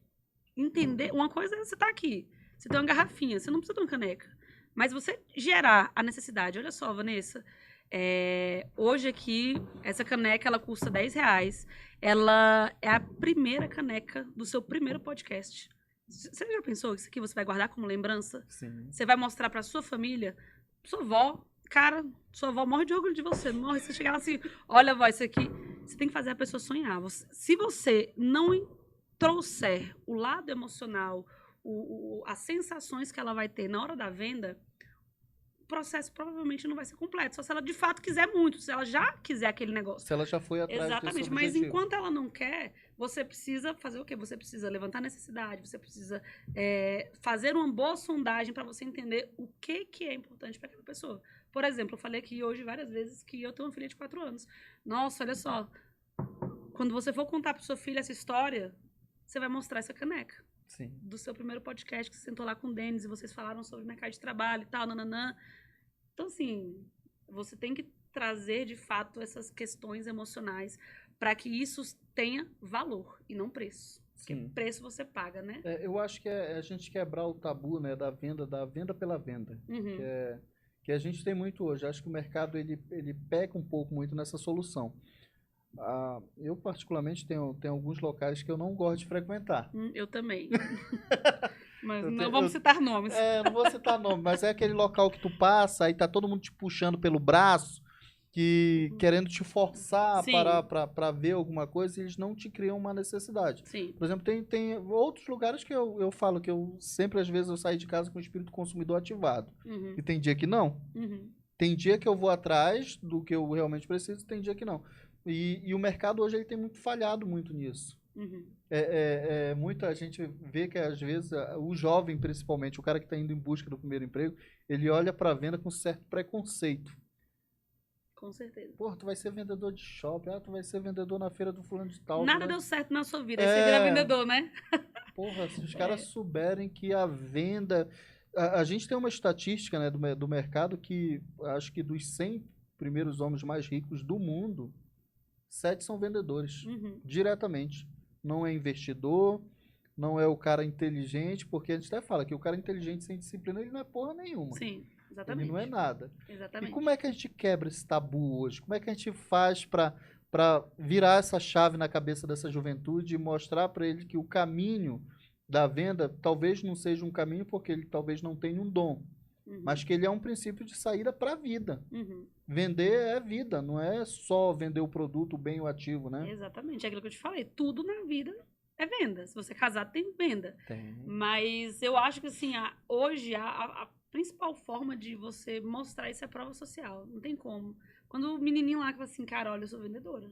entender. Uma coisa é você estar aqui. Você tem uma garrafinha, você não precisa de uma caneca. Mas você gerar a necessidade. Olha só, Vanessa, hoje aqui, essa caneca, ela custa R$10. Ela é a primeira caneca do seu primeiro podcast. Você já pensou que isso aqui você vai guardar como lembrança? Sim. Você vai mostrar para sua família, sua avó, cara, sua avó morre de orgulho de você, não morre. Você chegar lá assim, olha, avó, isso aqui, você tem que fazer a pessoa sonhar. Se você não trouxer o lado emocional, as sensações que ela vai ter na hora da venda, o processo provavelmente não vai ser completo. Só se ela de fato quiser muito, se ela já quiser aquele negócio. Se ela já foi atrás desse Exatamente, objetivo. mas enquanto ela não quer, você precisa fazer o quê? Você precisa levantar a necessidade, você precisa fazer uma boa sondagem para você entender o que é importante para aquela pessoa. Por exemplo, eu falei aqui hoje várias vezes que eu tenho uma filha de 4 anos. Nossa, olha só, quando você for contar para sua filha essa história, você vai mostrar essa caneca. Sim. Do seu primeiro podcast, que você sentou lá com o Denis e vocês falaram sobre mercado de trabalho e tal, nananã. Então, assim, você tem que trazer, de fato, essas questões emocionais para que isso tenha valor e não preço. Porque Sim. preço você paga, né? Eu acho que é a gente quebrar o tabu, né, da venda pela venda. Uhum. Que a gente tem muito hoje. Acho que o mercado ele peca um pouco muito nessa solução. Eu, particularmente, tenho alguns locais que eu não gosto de frequentar. Eu também. Mas não vamos citar nomes. Não vou citar nome, mas é aquele local que tu passa, aí tá todo mundo te puxando pelo braço, querendo te forçar Sim. para ver alguma coisa, e eles não te criam uma necessidade. Sim. Por exemplo, tem outros lugares que eu falo que eu sempre, às vezes, eu saio de casa com o espírito consumidor ativado. Uhum. E tem dia que não. Tem Tem dia que eu vou atrás do que eu realmente preciso, tem dia que não. E o mercado hoje ele tem falhado muito nisso. Uhum. Muita gente vê que, às vezes, o jovem, principalmente, o cara que está indo em busca do primeiro emprego, ele olha para a venda com certo preconceito. Com certeza. Porra, tu vai ser vendedor de shopping, tu vai ser vendedor na feira do fulano de tal. Nada deu certo na sua vida, aí você vira vendedor, né? Porra, se os caras souberem que a venda... A gente tem uma estatística, né, do mercado que acho que dos 100 primeiros homens mais ricos do mundo, 7 são vendedores, diretamente. Não é investidor, não é o cara inteligente, porque a gente até fala que o cara inteligente sem disciplina, ele não é porra nenhuma. Sim, exatamente. Ele não é nada. Exatamente. E como é que a gente quebra esse tabu hoje? Como é que a gente faz para virar essa chave na cabeça dessa juventude e mostrar para ele que o caminho da venda talvez não seja um caminho porque ele talvez não tenha um dom, mas que ele é um princípio de saída para a vida. Vender é vida, não é só vender o produto, o bem, o ativo, né? Exatamente, é aquilo que eu te falei. Tudo na vida é venda. Se você casar, tem venda. Tem. Mas eu acho que, assim, hoje a principal forma de você mostrar isso é a prova social. Não tem como. Quando o menininho lá que fala assim, cara, olha, eu sou vendedora.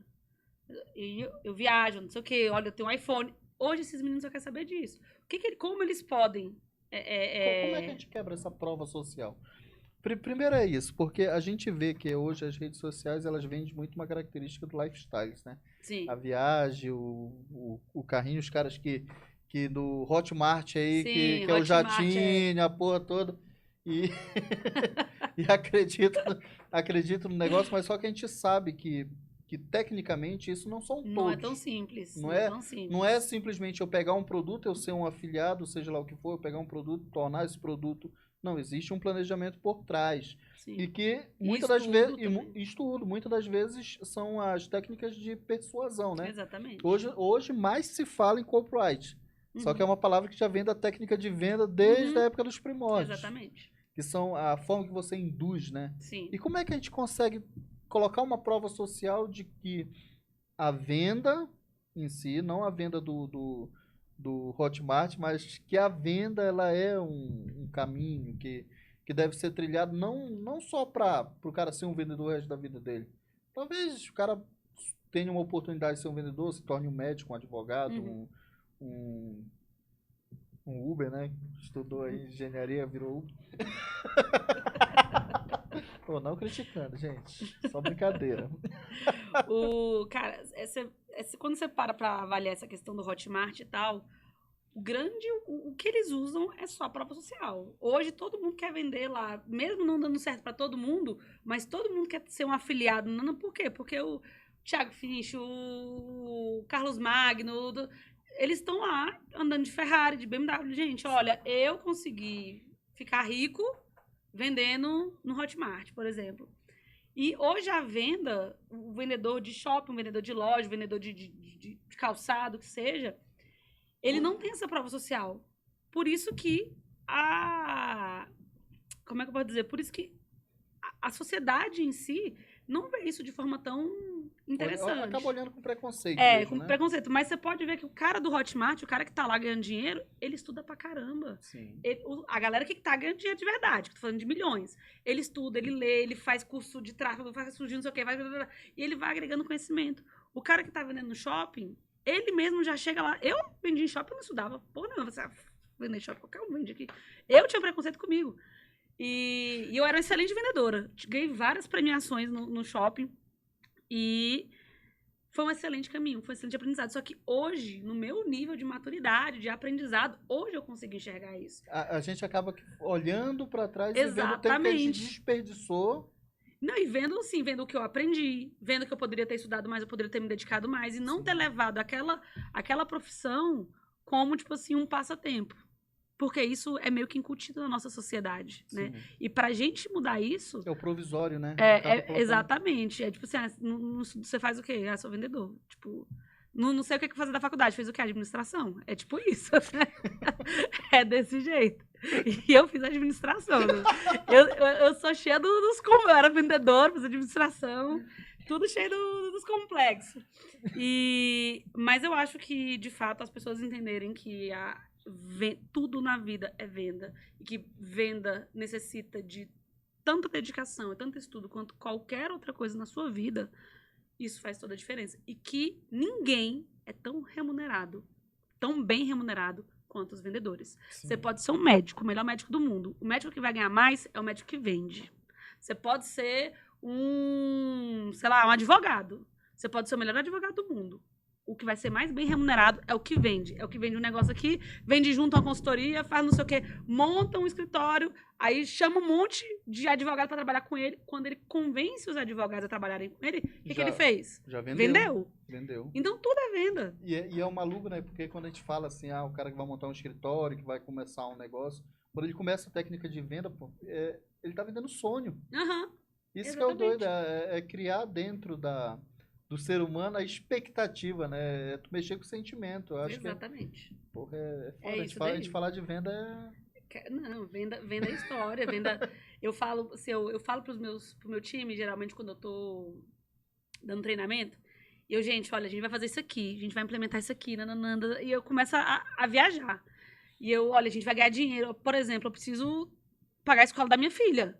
E eu viajo, não sei o quê, olha, eu tenho um iPhone. Hoje esses meninos só querem saber disso. Como eles podem... Como é que a gente quebra essa prova social? Primeiro é isso, porque a gente vê que hoje as redes sociais, elas vendem muito uma característica do lifestyle, né? Sim. A viagem, o carrinho, os caras que no Hotmart aí, Sim, que é o jatinho, a porra toda, e, e acredito no negócio, mas só que a gente sabe que tecnicamente isso não são todos. Não é tão simples. Não é simplesmente eu pegar um produto, eu ser um afiliado, seja lá o que for, eu pegar um produto, tornar esse produto. Não, existe um planejamento por trás. Sim. E que muitas das vezes, estudo, muitas das vezes são as técnicas de persuasão, né? Exatamente. Hoje mais se fala em copyright. Só que é uma palavra que já vem da técnica de venda desde a época dos primórdios. Exatamente. Que são a forma que você induz, né? Sim. E como é que a gente consegue colocar uma prova social de que a venda em si, não a venda do Hotmart, mas que a venda ela é um caminho que deve ser trilhado não só para o cara ser um vendedor o resto da vida dele. Talvez o cara tenha uma oportunidade de ser um vendedor, se torne um médico, um advogado, um Uber, né? Estudou aí engenharia, virou Uber. Pô, não criticando, gente. Só brincadeira. Cara, quando você para avaliar essa questão do Hotmart e tal, o que eles usam é só a prova social. Hoje todo mundo quer vender lá, mesmo não dando certo para todo mundo, mas todo mundo quer ser um afiliado. Não, por quê? Porque o Thiago Finch, o Carlos Magno, eles estão lá andando de Ferrari, de BMW. Gente, olha, eu consegui ficar rico vendendo no Hotmart, por exemplo. E hoje a venda, o vendedor de shopping, o vendedor de loja, o vendedor de calçado, que seja, ele não tem essa prova social. Por isso que como é que eu posso dizer? Por isso que a sociedade em si não vê isso de forma tão interessante. Acaba olhando com preconceito É, mesmo, com né? preconceito. Mas você pode ver que o cara do Hotmart, o cara que tá lá ganhando dinheiro, ele estuda pra caramba. Sim. A galera que tá ganhando dinheiro de verdade, que tô falando de milhões. Ele estuda, ele lê, ele faz curso de tráfego, faz curso de não sei o quê, e ele vai agregando conhecimento. O cara que tá vendendo no shopping, ele mesmo já chega lá. Eu vendi em shopping, eu não estudava. Porra, não, você vender em shopping, qualquer um vende aqui. Eu tinha preconceito comigo. E eu era uma excelente vendedora. Ganhei várias premiações no shopping. E foi um excelente caminho, foi um excelente aprendizado. Só que hoje, no meu nível de maturidade, de aprendizado, hoje eu consigo enxergar isso. A gente acaba olhando para trás e vendo o tempo que a gente Exatamente. desperdiçou. Não, e vendo assim, vendo o que eu aprendi, vendo que eu poderia ter estudado mais, eu poderia ter me dedicado mais, e não Sim. ter levado aquela profissão como, tipo assim, um passatempo. Porque isso é meio que incutido na nossa sociedade, né? Sim. E pra gente mudar isso, É o provisório, né? Acaba colocando- exatamente. É tipo assim, você faz o quê? Ah, sou vendedor. Tipo, não sei o que fazer da faculdade. Fez o quê? Administração. É tipo isso. É desse jeito. E eu fiz administração. Né? Eu sou cheia dos... Eu era vendedor, fiz administração. Tudo cheio dos complexos. Mas eu acho que, de fato, as pessoas entenderem que tudo na vida é venda. E que venda necessita de tanta dedicação e tanto estudo quanto qualquer outra coisa na sua vida, isso faz toda a diferença. E que ninguém é tão remunerado, tão bem remunerado quanto os vendedores. Sim. Você pode ser um médico, o melhor médico do mundo. O médico que vai ganhar mais é o médico que vende. Você pode ser um advogado. Você pode ser o melhor advogado do mundo. O que vai ser mais bem remunerado é o que vende. É o que vende um negócio aqui, vende junto a uma consultoria, faz não sei o quê, monta um escritório, aí chama um monte de advogado para trabalhar com ele. Quando ele convence os advogados a trabalharem com ele, o que ele fez? Já vendeu. Vendeu. Então tudo é venda. E é um maluco, né? Porque quando a gente fala assim, o cara que vai montar um escritório, que vai começar um negócio, quando ele começa a técnica de venda, pô, ele tá vendendo sonho. Uhum. Isso Exatamente. que é o doido, é criar dentro do ser humano a expectativa, né? É tu mexer com o sentimento. Eu acho Exatamente. que porra, é foda. É isso A gente falar de venda Não, venda é história, venda. Eu falo, assim, eu falo pro meu time, geralmente, quando eu tô dando treinamento, e gente, olha, a gente vai fazer isso aqui, a gente vai implementar isso aqui, nanananda, e eu começo a viajar. E olha, a gente vai ganhar dinheiro. Por exemplo, eu preciso pagar a escola da minha filha.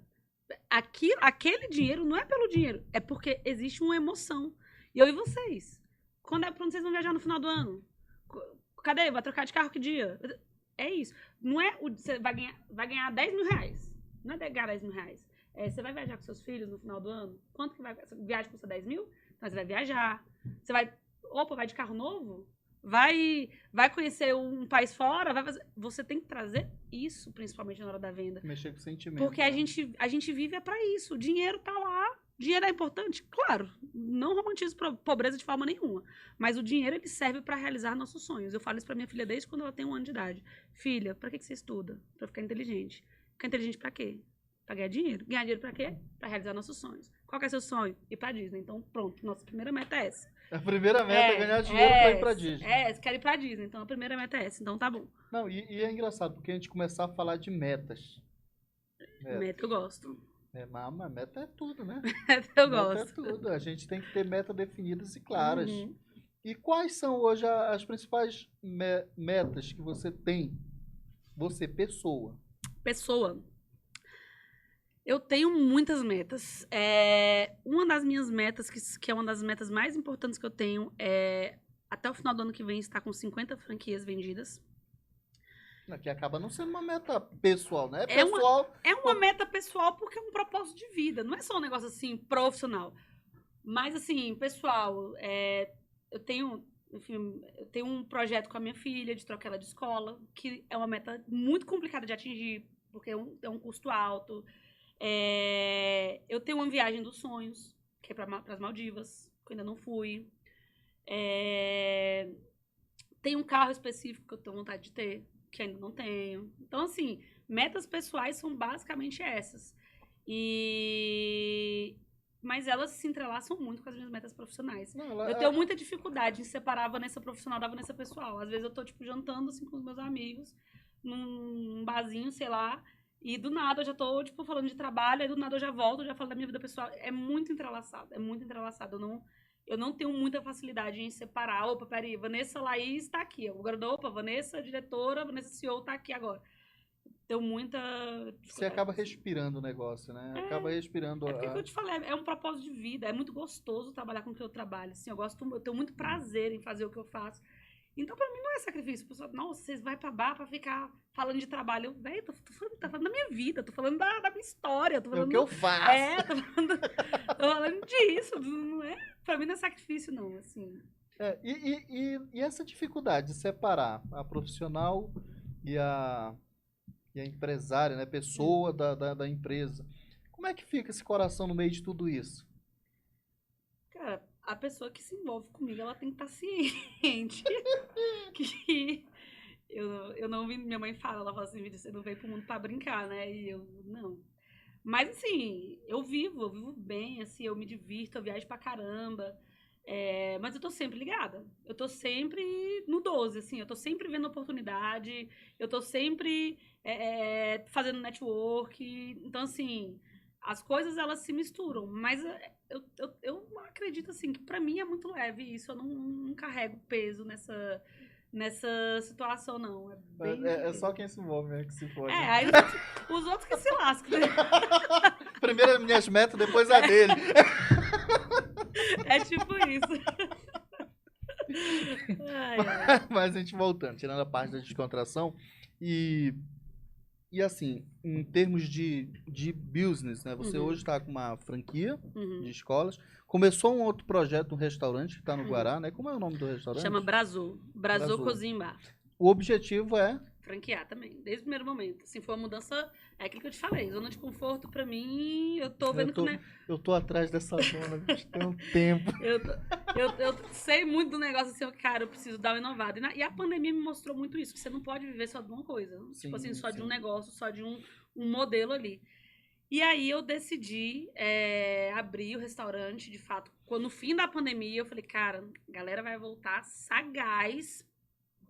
Aquele dinheiro não é pelo dinheiro, é porque existe uma emoção. E eu e vocês? Quando vocês vão viajar no final do ano? Cadê? Vai trocar de carro que dia? É isso. Não é você vai ganhar 10 mil reais. Não é ganhar 10 mil reais. Você vai viajar com seus filhos no final do ano? Quanto que vai? Essa viagem custa 10 mil? Então você vai viajar. Você vai de carro novo? Vai conhecer um país fora? Você tem que trazer isso, principalmente na hora da venda. mexer com o sentimento. Porque a gente vive para isso. O dinheiro tá lá. Dinheiro é importante? Claro. Não romantizo pobreza de forma nenhuma. Mas o dinheiro, ele serve para realizar nossos sonhos. Eu falo isso pra minha filha desde quando ela tem 1 ano de idade. Filha, pra que você estuda? Pra ficar inteligente. Ficar inteligente pra quê? Pra ganhar dinheiro. Ganhar dinheiro pra quê? Pra realizar nossos sonhos. Qual que é seu sonho? Ir pra Disney. Então, pronto. Nossa primeira meta é essa. A primeira meta é ganhar dinheiro pra ir pra Disney. Você quer ir pra Disney. Então, a primeira meta é essa. Então, tá bom. Não, e é engraçado, porque a gente começar a falar de metas. Meta eu gosto. Mas meta é tudo, né? Eu meta gosto. é tudo. A gente tem que ter metas definidas e claras. Uhum. E quais são hoje as principais metas que você tem? Você, pessoa. Pessoa. Eu tenho muitas metas. Uma das minhas metas, que é uma das metas mais importantes que eu tenho, é até o final do ano que vem estar com 50 franquias vendidas. Que acaba não sendo uma meta pessoal, né? É pessoal. É uma meta pessoal porque é um propósito de vida. Não é só um negócio assim, profissional. Mas assim, pessoal, eu tenho um projeto com a minha filha de trocar ela de escola, que é uma meta muito complicada de atingir, porque é um custo alto. Eu tenho uma viagem dos sonhos, que é para as Maldivas, que eu ainda não fui. Tem um carro específico que eu tenho vontade de ter, que ainda não tenho. Então, assim, metas pessoais são basicamente essas. Mas elas se entrelaçam muito com as minhas metas profissionais. Eu tenho muita dificuldade em separar a Vanessa profissional da Vanessa pessoal. Às vezes eu tô, jantando, assim, com os meus amigos, num barzinho, sei lá, E do nada eu já tô, tipo, falando de trabalho, aí do nada eu já volto, eu já falo da minha vida pessoal. É muito entrelaçado, é muito entrelaçado. Eu não tenho muita facilidade em separar. Opa, peraí, Vanessa Laís tá aqui. Agora, opa, Vanessa diretora, Vanessa CEO tá aqui agora. Tenho muita Você dificuldade. acaba respirando o negócio, né? Acaba respirando É porque, como eu te falei, é um propósito de vida. É muito gostoso trabalhar com o que eu trabalho. Assim, eu tenho muito prazer em fazer o que eu faço. Então, pra mim, não é sacrifício. Pessoal, nossa, vocês vão pra bar pra ficar falando de trabalho. Eu, velho, tô falando da minha vida, tô falando da minha história. Tô É o falando que eu faço. tô falando disso. Não é, pra mim não é sacrifício, não, assim. E essa dificuldade de separar a profissional e a empresária, né? Pessoa da empresa. Como é que fica esse coração no meio de tudo isso? Cara, a pessoa que se envolve comigo, ela tem que estar ciente que eu não vi. Minha mãe fala, ela fala assim, você não veio pro mundo pra brincar, né? E eu, não. Mas assim, eu vivo bem, assim, eu me divirto, eu viajo pra caramba. Mas eu tô sempre ligada. Eu tô sempre no 12, assim, eu tô sempre vendo oportunidade, eu tô sempre fazendo network. Então, assim, as coisas elas se misturam, mas eu acredito assim que pra mim é muito leve isso. Eu não carrego peso nessa situação, não. É bem É só tranquilo. quem se envolve mesmo que se fode. Aí os outros que se lascam, né? Primeiro as minhas metas, depois a dele. É tipo isso. Ai, ai. Mas a gente voltando, tirando a parte da descontração. E, e assim, em termos de business, né? Você Uhum, hoje está com uma franquia de uhum, escolas. Começou um outro projeto, um restaurante que está no uhum. Guará, né? Como é o nome do Chama restaurante? Brasil. Brasil Brasil. Cozinha e Bar. O objetivo é. Franquear também, desde o primeiro momento. Assim, foi uma mudança, é aquilo que eu te falei, zona de conforto pra mim, eu tô Eu vendo que, tô, né, eu tô atrás dessa zona, bicho, tem um tempo. eu, tô- eu sei muito do negócio, assim, cara, eu preciso dar uma inovada. E a pandemia me mostrou muito isso, que você não pode viver só de uma coisa, tipo assim, Sim, só de um sim. negócio, só de um modelo ali. E aí eu decidi abrir o restaurante, de fato, quando no fim da pandemia, eu falei, cara, a galera vai voltar sagaz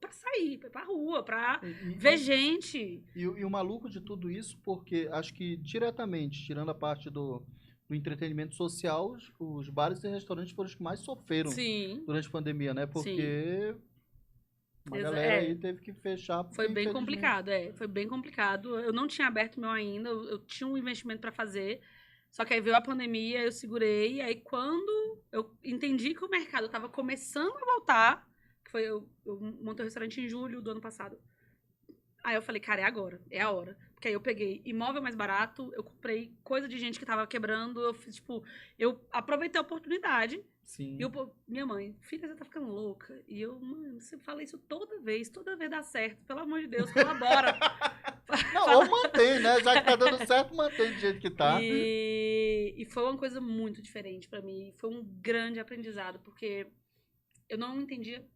pra sair, pra ir pra rua, pra ver gente. E o maluco de tudo isso, porque acho que diretamente, tirando a parte do entretenimento social, os bares e restaurantes foram os que mais sofreram Sim, durante a pandemia, né? sim. Porque uma galera aí É, teve que fechar, foi porque bem infelizmente. complicado, foi bem complicado. Eu não tinha aberto o meu ainda, eu tinha um investimento pra fazer, só que aí veio a pandemia, eu segurei, e aí quando eu entendi que o mercado tava começando a voltar, que foi eu montei o restaurante em julho do ano passado. Aí eu falei, cara, é agora, é a hora. Porque aí eu peguei imóvel mais barato, eu comprei coisa de gente que tava quebrando, eu fiz, tipo, eu aproveitei a oportunidade. E Sim. eu, minha mãe, filha, você tá ficando louca. E eu, mano, você fala isso toda vez dá certo. Pelo amor de Deus, colabora. Não, ou Fala. mantém, né? Já que tá dando certo, mantém do jeito que tá. E foi uma coisa muito diferente pra mim. Foi um grande aprendizado, porque eu não entendia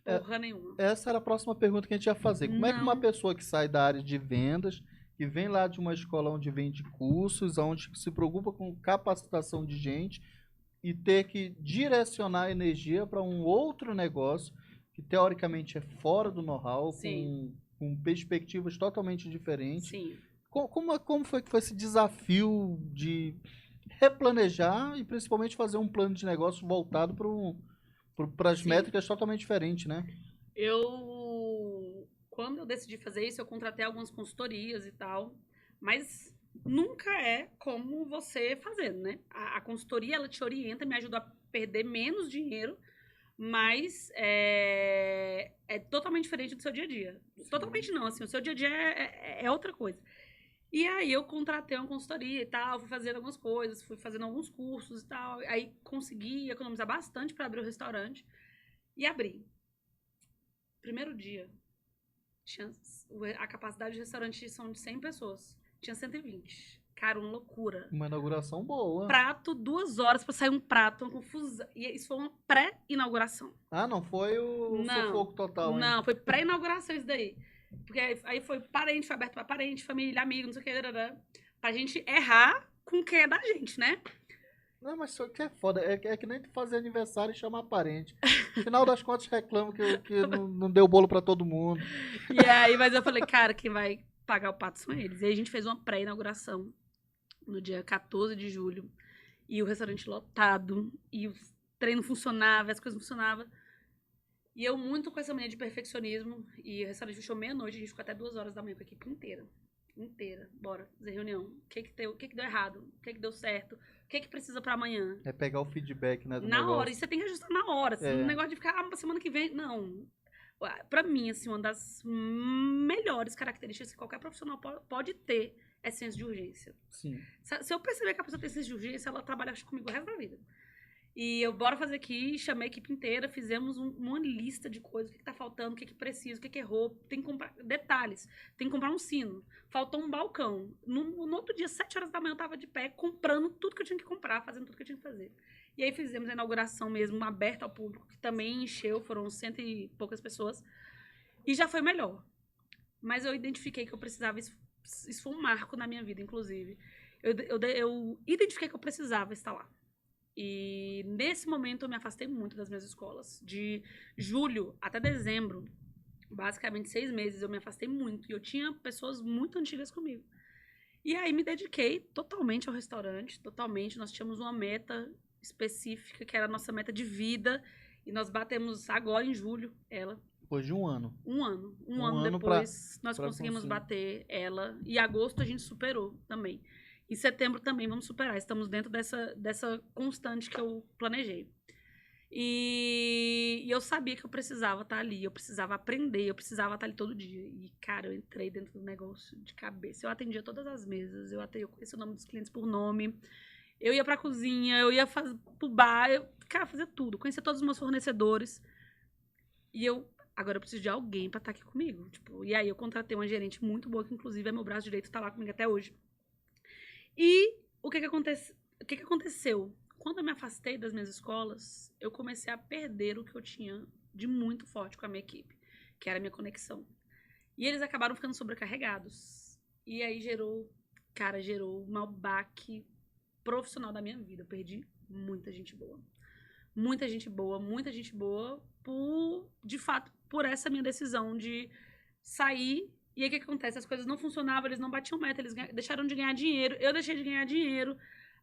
É, porra nenhuma. essa era a próxima pergunta que a gente ia fazer. Como é que uma Não, pessoa que sai da área de vendas, que vem lá de uma escola onde vende cursos, onde se preocupa com capacitação de gente, e ter que direcionar a energia para um outro negócio que teoricamente é fora do know-how, sim, com perspectivas totalmente diferentes. sim, Como foi que foi esse desafio de replanejar e principalmente fazer um plano de negócio voltado para as sim. métricas totalmente diferentes, né? Quando eu decidi fazer isso, eu contratei algumas consultorias e tal, mas nunca é como você fazendo, né? A consultoria, ela te orienta, me ajuda a perder menos dinheiro, mas é totalmente diferente do seu dia a dia. Sim. Totalmente não, assim, o seu dia a dia é outra coisa. E aí eu contratei uma consultoria e tal, fui fazendo algumas coisas, fui fazendo alguns cursos e tal, aí consegui economizar bastante para abrir o restaurante e abri. Primeiro dia, tinha, a capacidade do restaurante são de 100 pessoas. Tinha 120. Cara, uma loucura. Uma inauguração boa. Prato, 2 horas pra sair um prato, uma confusão. E isso foi uma pré-inauguração. Ah, não foi o Não, sufoco total, hein? não, foi pré-inauguração isso daí. Porque aí foi parente, foi aberto pra parente, família, amigo, não sei o que, pra gente errar com quem é da gente, né? Não, mas isso aqui é foda. É que nem tu fazer aniversário e chamar parente. Final das contas, reclamo que não deu bolo pra todo mundo. E aí, mas eu falei, cara, quem vai pagar o pato são eles. E aí a gente fez uma pré-inauguração no dia 14 de julho. E o restaurante lotado. E o treino funcionava, as coisas funcionavam. E eu muito com essa mania de perfeccionismo. E o restaurante fechou meia-noite, a gente ficou até 2 horas da manhã com a equipe inteira. Bora fazer reunião. O que que deu errado? O que deu certo? O que precisa pra amanhã? É pegar o feedback, né, do Na negócio. hora. E você tem que ajustar na hora. Assim, um negócio de ficar, semana que vem. Não. Pra mim, assim, uma das melhores características que qualquer profissional pode ter é senso de urgência. Sim. Se eu perceber que a pessoa tem senso de urgência, ela trabalha comigo o resto da vida. E eu bora fazer aqui, chamei a equipe inteira, fizemos uma lista de coisas, o que tá faltando, o que precisa, o que errou, tem que comprar detalhes, tem que comprar um sino, faltou um balcão. No outro dia, 7 horas da manhã, eu tava de pé, comprando tudo que eu tinha que comprar, fazendo tudo que eu tinha que fazer. E aí fizemos a inauguração mesmo, aberta ao público, que também encheu, foram 100 e poucas pessoas, e já foi melhor. Mas eu identifiquei que eu precisava, isso foi um marco na minha vida, inclusive. Eu identifiquei que eu precisava estar lá. E nesse momento eu me afastei muito das minhas escolas. De julho até dezembro, basicamente 6 meses, eu me afastei muito. E eu tinha pessoas muito antigas comigo. E aí me dediquei totalmente ao restaurante, totalmente. Nós tínhamos uma meta específica, que era a nossa meta de vida. E nós batemos agora em julho ela. Depois de um ano. Um ano depois, nós conseguimos conseguir. bater ela. E em agosto a gente superou também. Em setembro também vamos superar. Estamos dentro dessa constante que eu planejei. E eu sabia que eu precisava estar ali. Eu precisava aprender. Eu precisava estar ali todo dia. E, cara, eu entrei dentro do negócio de cabeça. Eu atendia todas as mesas. Eu conhecia o nome dos clientes por nome. Eu ia pra cozinha. Eu ia pro bar. Cara, fazia tudo. Conhecia todos os meus fornecedores. E agora eu preciso de alguém pra estar aqui comigo. Tipo, e aí eu contratei uma gerente muito boa, que inclusive é meu braço direito, tá lá comigo até hoje. E o que aconteceu? Quando eu me afastei das minhas escolas, eu comecei a perder o que eu tinha de muito forte com a minha equipe, que era a minha conexão. E eles acabaram ficando sobrecarregados. E aí gerou um baque profissional da minha vida. Eu perdi muita gente boa. Muita gente boa, de fato, por essa minha decisão de sair. E aí, o que acontece? As coisas não funcionavam, eles não batiam meta, eles deixaram de ganhar dinheiro, eu deixei de ganhar dinheiro.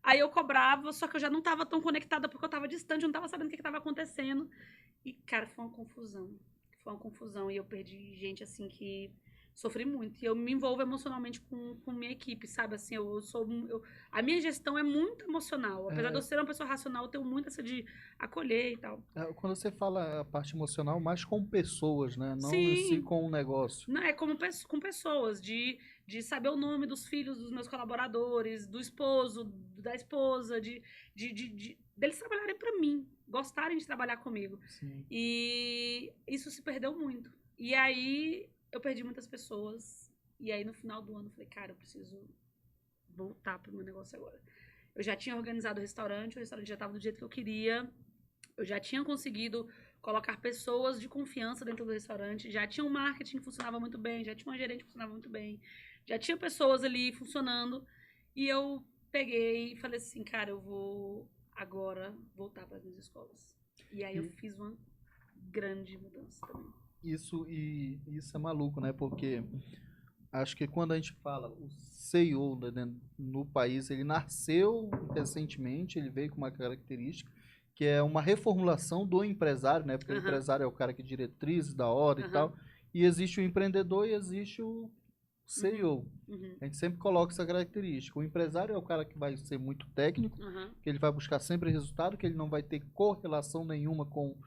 Aí eu cobrava, só que eu já não estava tão conectada porque eu estava distante, eu não estava sabendo o que estava acontecendo. E, cara, foi uma confusão. E eu perdi gente, assim, que sofri muito. E eu me envolvo emocionalmente com minha equipe, sabe? Assim, a minha gestão é muito emocional. Apesar de eu ser uma pessoa racional, eu tenho muito essa de acolher e tal. Quando você fala a parte emocional, mais com pessoas, né? Não Sim. em si com o negócio. Não, é como com pessoas, de saber o nome dos filhos dos meus colaboradores, do esposo, da esposa, deles trabalharem para mim, gostarem de trabalhar comigo. Sim. E isso se perdeu muito. E aí eu perdi muitas pessoas. E aí no final do ano eu falei, cara, eu preciso voltar pro meu negócio agora. Eu já tinha organizado o restaurante já estava do jeito que eu queria. Eu já tinha conseguido colocar pessoas de confiança dentro do restaurante, já tinha um marketing que funcionava muito bem, já tinha uma gerente que funcionava muito bem, já tinha pessoas ali funcionando, e eu peguei e falei assim, cara, eu vou agora voltar para as minhas escolas. E aí eu fiz uma grande mudança também. Isso é maluco, né? Porque acho que quando a gente fala o CEO, né, no país, ele nasceu recentemente, ele veio com uma característica que é uma reformulação do empresário, né? Porque o empresário é o cara que diretrizes da hora e tal. E existe o empreendedor e existe o CEO. A gente sempre coloca essa característica. O empresário é o cara que vai ser muito técnico, que ele vai buscar sempre resultado, que ele não vai ter correlação nenhuma com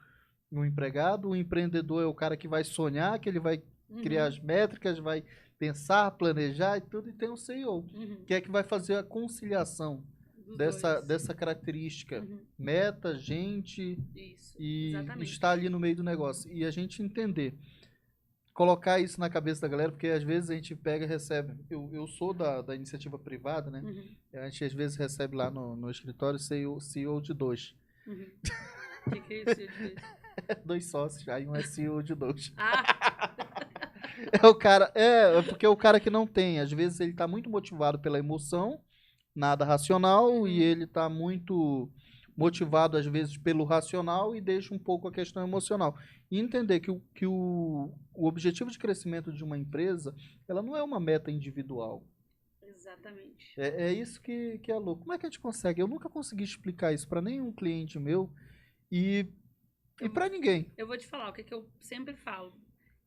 o empregado. O empreendedor é o cara que vai sonhar, que ele vai criar as métricas, vai pensar, planejar e tudo. E tem o CEO, que é que vai fazer a conciliação dessa característica. Meta, gente e estar ali no meio do negócio. E a gente entender, colocar isso na cabeça da galera, porque às vezes a gente pega e recebe. Eu sou da iniciativa privada, né? A gente às vezes recebe lá no escritório CEO de 2. O que é isso? 2 sócios, aí um é CEO de 2. Ah! É porque o cara que não tem, às vezes ele tá muito motivado pela emoção, nada racional, e ele tá muito motivado às vezes pelo racional e deixa um pouco a questão emocional. E entender o objetivo de crescimento de uma empresa, ela não é uma meta individual. Exatamente. É isso que é louco. Como é que a gente consegue? Eu nunca consegui explicar isso para nenhum cliente meu e para ninguém. Eu vou te falar o que eu sempre falo,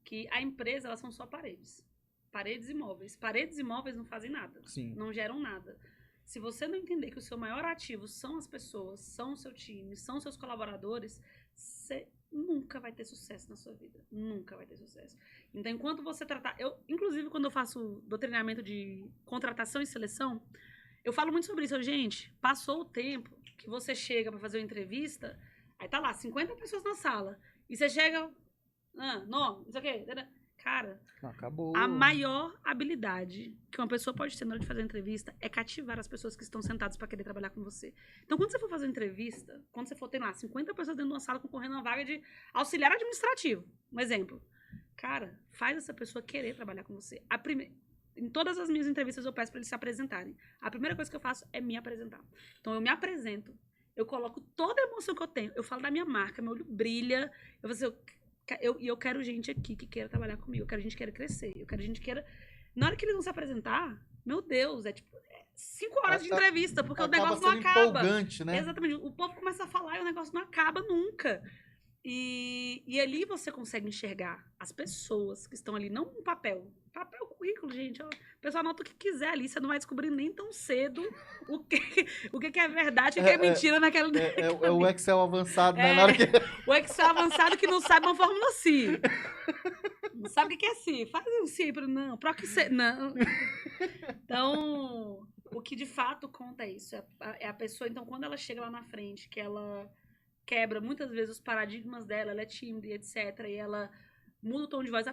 que a empresa, elas são só paredes. Paredes e móveis. Paredes e móveis não fazem nada. Sim. Não geram nada. Se você não entender que o seu maior ativo são as pessoas, são o seu time, são os seus colaboradores, você nunca vai ter sucesso na sua vida. Nunca vai ter sucesso. Então, enquanto você tratar... inclusive, quando eu faço treinamento de contratação e seleção, eu falo muito sobre isso. Gente, passou o tempo que você chega para fazer uma entrevista, aí tá lá, 50 pessoas na sala, e você chega... não sei o quê... Cara, acabou. A maior habilidade que uma pessoa pode ter na hora de fazer uma entrevista é cativar as pessoas que estão sentadas para querer trabalhar com você. Então, quando você for fazer uma entrevista, quando você for ter lá 50 pessoas dentro de uma sala concorrendo a uma vaga de auxiliar administrativo, um exemplo. Cara, faz essa pessoa querer trabalhar com você. Em todas as minhas entrevistas eu peço para eles se apresentarem. A primeira coisa que eu faço é me apresentar. Então, eu me apresento, eu coloco toda a emoção que eu tenho, eu falo da minha marca, meu olho brilha, eu vou dizer... eu quero gente aqui que queira trabalhar comigo. Eu quero gente que queira crescer. Eu quero gente que queira... Na hora que eles vão se apresentar, meu Deus, é tipo 5 horas de entrevista, porque o negócio não acaba. Empolgante, né? Exatamente. O povo começa a falar e o negócio não acaba nunca. E ali você consegue enxergar as pessoas que estão ali, não um papel. Papel, currículo, gente. O pessoal anota o que quiser ali, você não vai descobrir nem tão cedo o que é verdade e o que é mentira naquela... É o Excel avançado, né? Na hora que... O Excel avançado que não sabe uma fórmula Si. Não sabe o que é Si. Faz um Si, não. Pro que C, não. Então, o que de fato conta é isso. É a pessoa, então, quando ela chega lá na frente, que ela quebra muitas vezes os paradigmas dela, ela é tímida e etc. E ela muda o tom de voz.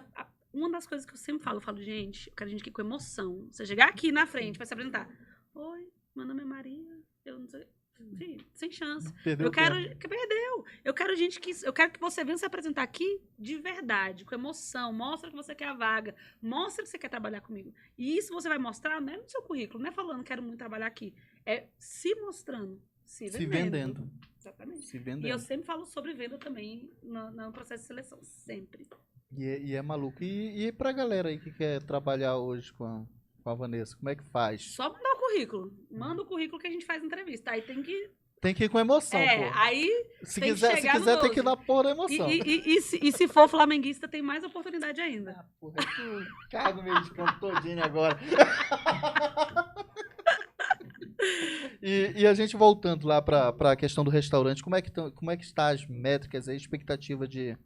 Uma das coisas que eu sempre falo, gente, eu quero gente aqui com emoção. Você chegar aqui na frente pra se apresentar. Oi, meu nome é Maria, eu não sei... Sim, sem chance. Perdeu. Eu quero gente que... Eu quero que você venha se apresentar aqui de verdade, com emoção. Mostra que você quer a vaga. Mostra que você quer trabalhar comigo. E isso você vai mostrar, não é no seu currículo, não é falando quero muito trabalhar aqui. É se mostrando, se vendendo. Exatamente. Se vendendo. E eu sempre falo sobre venda também no processo de seleção. Sempre. E é maluco. E pra galera aí que quer trabalhar hoje com a Vanessa, como é que faz? Só mandar o currículo. Manda o currículo que a gente faz entrevista. Aí tem que... Tem que ir com emoção, pô. Aí se quiser tem que ir na porra da emoção. E se for flamenguista, tem mais oportunidade ainda. Ah, porra, tu caga o meio de campo todinho agora. E a gente voltando lá para a questão do restaurante, como é que está as métricas, a expectativa de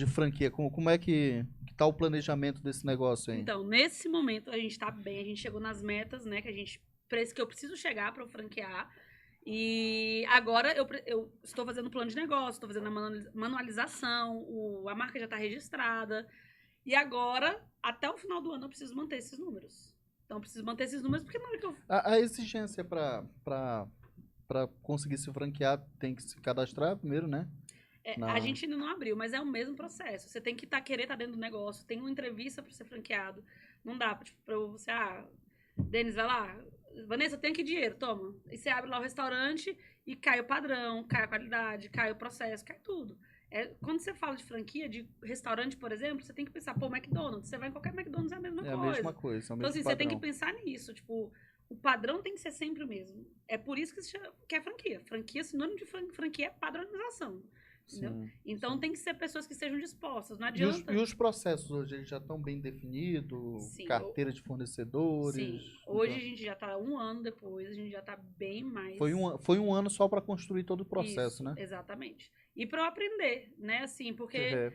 franquia? Como é que tá o planejamento desse negócio aí? Então, nesse momento a gente está bem, a gente chegou nas metas, né, que eu preciso chegar para franquear. E agora eu estou fazendo plano de negócio, estou fazendo a manualização, a marca já está registrada. E agora, até o final do ano, eu preciso manter esses números. Então, eu preciso manter esses números porque na hora que eu... A exigência para conseguir se franquear tem que se cadastrar primeiro, né? A gente ainda não abriu, mas é o mesmo processo. Você tem que querer estar dentro do negócio, tem uma entrevista para ser franqueado. Não dá para você... Denis, vai lá. Vanessa, tem aqui dinheiro, toma. E você abre lá o restaurante e cai o padrão, cai a qualidade, cai o processo, cai tudo. Quando você fala de franquia, de restaurante, por exemplo, você tem que pensar, McDonald's. Você vai em qualquer McDonald's, é a mesma coisa. É a mesma coisa, Então, assim, você tem que pensar nisso. Tipo, o padrão tem que ser sempre o mesmo. É por isso que é franquia. Franquia, sinônimo de franquia é padronização. Sim, então sim. Tem que ser pessoas que estejam dispostas, não adianta. E os processos hoje eles já estão bem definidos? Sim, carteira de fornecedores? Sim, hoje a gente já está 1 ano depois, a gente já está bem mais... Foi um ano só para construir todo o processo, isso, né? Exatamente. E para eu aprender, né, assim, porque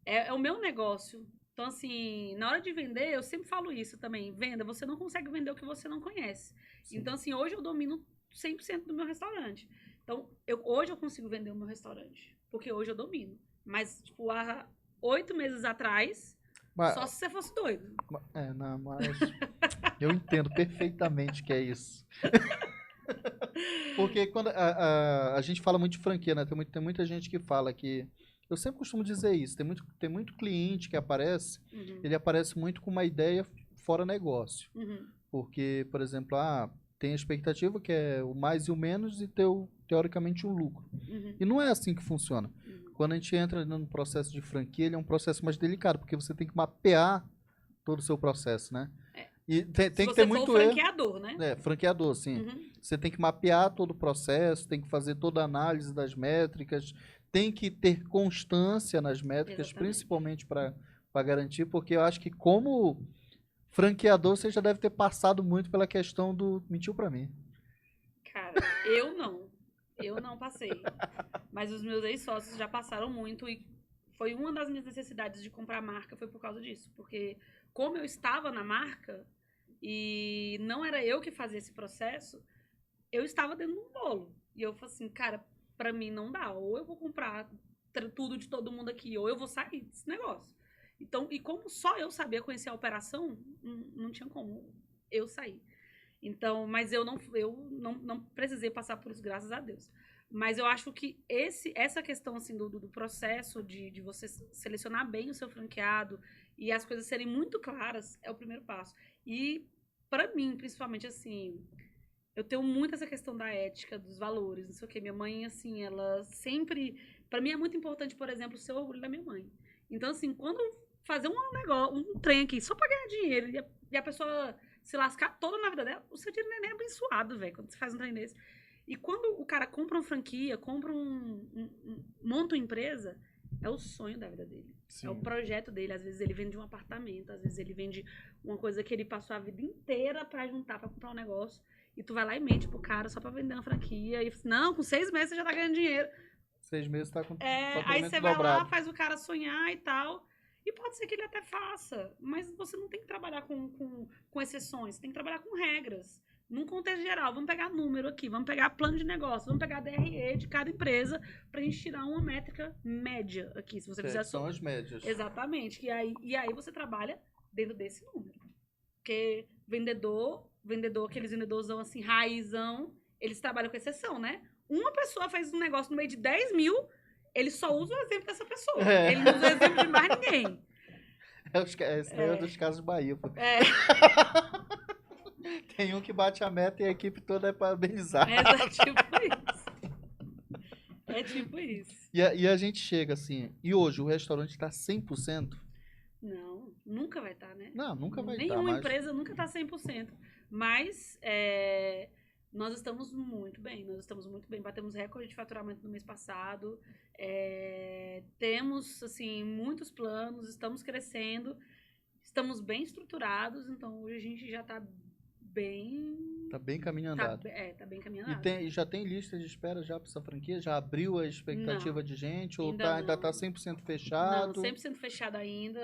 é o meu negócio. Então, assim, na hora de vender, eu sempre falo isso também, venda, você não consegue vender o que você não conhece. Sim. Então, assim, hoje eu domino 100% do meu restaurante. Então, hoje eu consigo vender o meu restaurante. Porque hoje eu domino. Mas, tipo, há 8 meses atrás, só se você fosse doido. Não, mas eu entendo perfeitamente que é isso. Porque quando a gente fala muito de franquia, né? Tem muita gente que fala que... Eu sempre costumo dizer isso. Tem muito cliente que aparece, ele aparece muito com uma ideia fora negócio. Porque, por exemplo, tem a expectativa que é o mais e o menos e teu teoricamente, um lucro. Uhum. E não é assim que funciona. Uhum. Quando a gente entra no processo de franquia, ele é um processo mais delicado, porque você tem que mapear todo o seu processo, né? É. E tem Se que ter você for o muito erro. franqueador, né? Franqueador, sim. Uhum. Você tem que mapear todo o processo, tem que fazer toda a análise das métricas, tem que ter constância nas métricas, Exatamente. principalmente para garantir, porque eu acho que como franqueador você já deve ter passado muito pela questão do mentiu para mim. Cara, eu não passei. Mas os meus ex-sócios já passaram muito e foi uma das minhas necessidades de comprar marca, foi por causa disso. Porque como eu estava na marca e não era eu que fazia esse processo, eu estava dentro de um bolo. E eu falei assim, cara, pra mim não dá. Ou eu vou comprar tudo de todo mundo aqui, ou eu vou sair desse negócio. Então, e como só eu sabia conhecer a operação, não tinha como eu sair. Então, mas eu não precisei passar por isso, graças a Deus. Mas eu acho que essa questão assim, do processo de você selecionar bem o seu franqueado e as coisas serem muito claras é o primeiro passo. E, para mim, principalmente, assim, eu tenho muito essa questão da ética, dos valores, não sei o quê. Minha mãe, assim, ela sempre... Para mim é muito importante, por exemplo, ser o orgulho da minha mãe. Então, assim, quando fazer um negócio, um trem aqui, só pra ganhar dinheiro, e a pessoa se lascar toda na vida dela, o seu dinheiro nem é abençoado, velho, quando você faz um trem desse. E quando o cara compra uma franquia, compra monta uma empresa, é o sonho da vida dele. Sim. É o projeto dele. Às vezes ele vende um apartamento, às vezes ele vende uma coisa que ele passou a vida inteira pra juntar, pra comprar um negócio. E tu vai lá e mente pro cara só pra vender uma franquia. E não, com 6 meses você já tá ganhando dinheiro. 6 meses tá com Aí você vai lá, faz o cara sonhar e tal. E pode ser que ele até faça, mas você não tem que trabalhar com exceções, você tem que trabalhar com regras. Num contexto geral, vamos pegar número aqui, vamos pegar plano de negócio, vamos pegar DRE de cada empresa pra gente tirar uma métrica média aqui. Se você fizer são as médias. Exatamente. E aí você trabalha dentro desse número. Porque vendedor, aqueles vendedorzão assim, raizão, eles trabalham com exceção, né? Uma pessoa faz um negócio no meio de 10 mil, ele só usa o exemplo dessa pessoa. Ele não usa o exemplo de mais ninguém. Esse daí é dos casos Bahia, pô. Tem um que bate a meta e a equipe toda é parabenizada. É tipo isso. É tipo isso. E a gente chega assim, e hoje o restaurante tá 100%? Não, nunca vai estar, né? Não, nunca vai estar. Nenhuma empresa nunca tá 100%. Mas nós estamos muito bem. Batemos recorde de faturamento no mês passado. Temos, assim, muitos planos. Estamos crescendo. Estamos bem estruturados. Então, hoje a gente já tá bem... Tá bem caminho andado. Tá bem caminho andado. E já tem lista de espera já para essa franquia? Já abriu a expectativa de gente? Ou ainda tá 100% fechado? Não, 100% fechado ainda.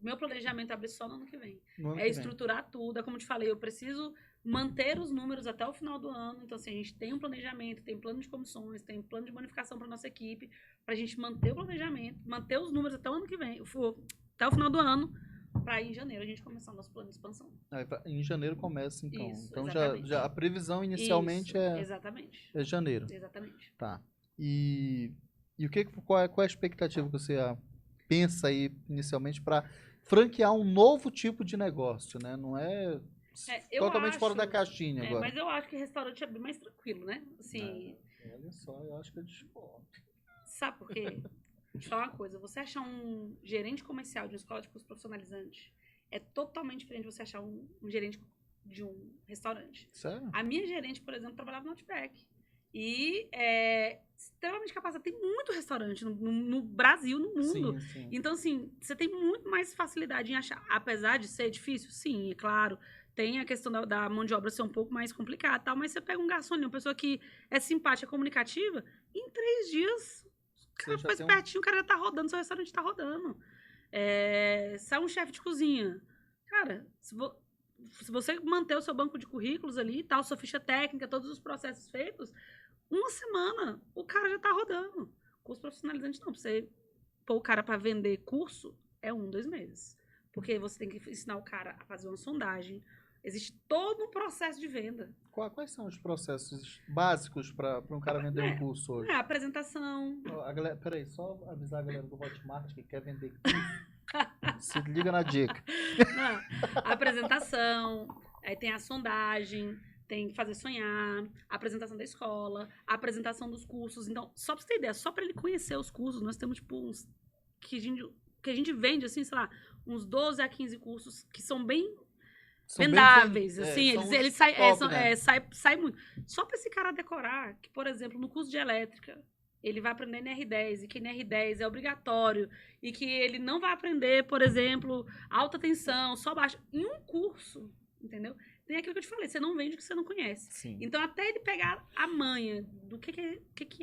O meu planejamento é abrir só no ano que vem. É estruturar tudo. É como eu te falei, eu preciso manter os números até o final do ano. Então, assim, a gente tem um planejamento, tem plano de comissões, tem plano de bonificação para nossa equipe, pra gente manter o planejamento, manter os números até o ano que vem, até o final do ano, para em janeiro a gente começar o nosso plano de expansão. Em janeiro começa, então. Isso, então já a previsão inicialmente exatamente. É janeiro. Exatamente. Tá. E qual é a expectativa que você pensa aí inicialmente para franquear um novo tipo de negócio, né? Não é totalmente fora da caixinha agora. Mas eu acho que restaurante é bem mais tranquilo, né? Assim, olha só, eu acho que eu discordo. Sabe por quê? Deixa eu falar uma coisa. Você achar um gerente comercial de uma escola de curso profissionalizante é totalmente diferente de você achar um gerente de um restaurante. Sério? A minha gerente, por exemplo, trabalhava no Outback. E é extremamente capacitada. Tem muito restaurante no Brasil, no mundo. Sim. Então, assim, você tem muito mais facilidade em achar. Apesar de ser difícil, sim, é claro. Tem a questão da mão de obra ser um pouco mais complicada, tal, mas você pega um garçom, uma pessoa que é simpática, comunicativa, em 3 dias, o cara foi espertinho, o cara já tá rodando, seu restaurante tá rodando. Sai um chefe de cozinha. Cara, se você manter o seu banco de currículos ali, tal, sua ficha técnica, todos os processos feitos, uma semana o cara já tá rodando. Curso profissionalizante não, pra você pôr o cara para vender curso, é 1, 2 meses. Porque você tem que ensinar o cara a fazer uma sondagem. Existe todo um processo de venda. Quais são os processos básicos para um cara vender um curso hoje? A apresentação. Peraí, só avisar a galera do Hotmart que quer vender curso. Se liga na dica. A apresentação, aí tem a sondagem, tem que fazer sonhar, a apresentação da escola, a apresentação dos cursos. Então, só pra você ter ideia, só pra ele conhecer os cursos, nós temos, tipo, uns que a gente vende, assim, sei lá, uns 12 a 15 cursos que são bem São bem vendáveis, assim, são eles os saem, top, né? sai muito. Só pra esse cara decorar que, por exemplo, no curso de elétrica, ele vai aprender NR10 e que NR10 é obrigatório e que ele não vai aprender, por exemplo, alta tensão, só baixa, em um curso, entendeu? Tem aquilo que eu te falei, você não vende o que você não conhece. Sim. Então, até ele pegar a manha do que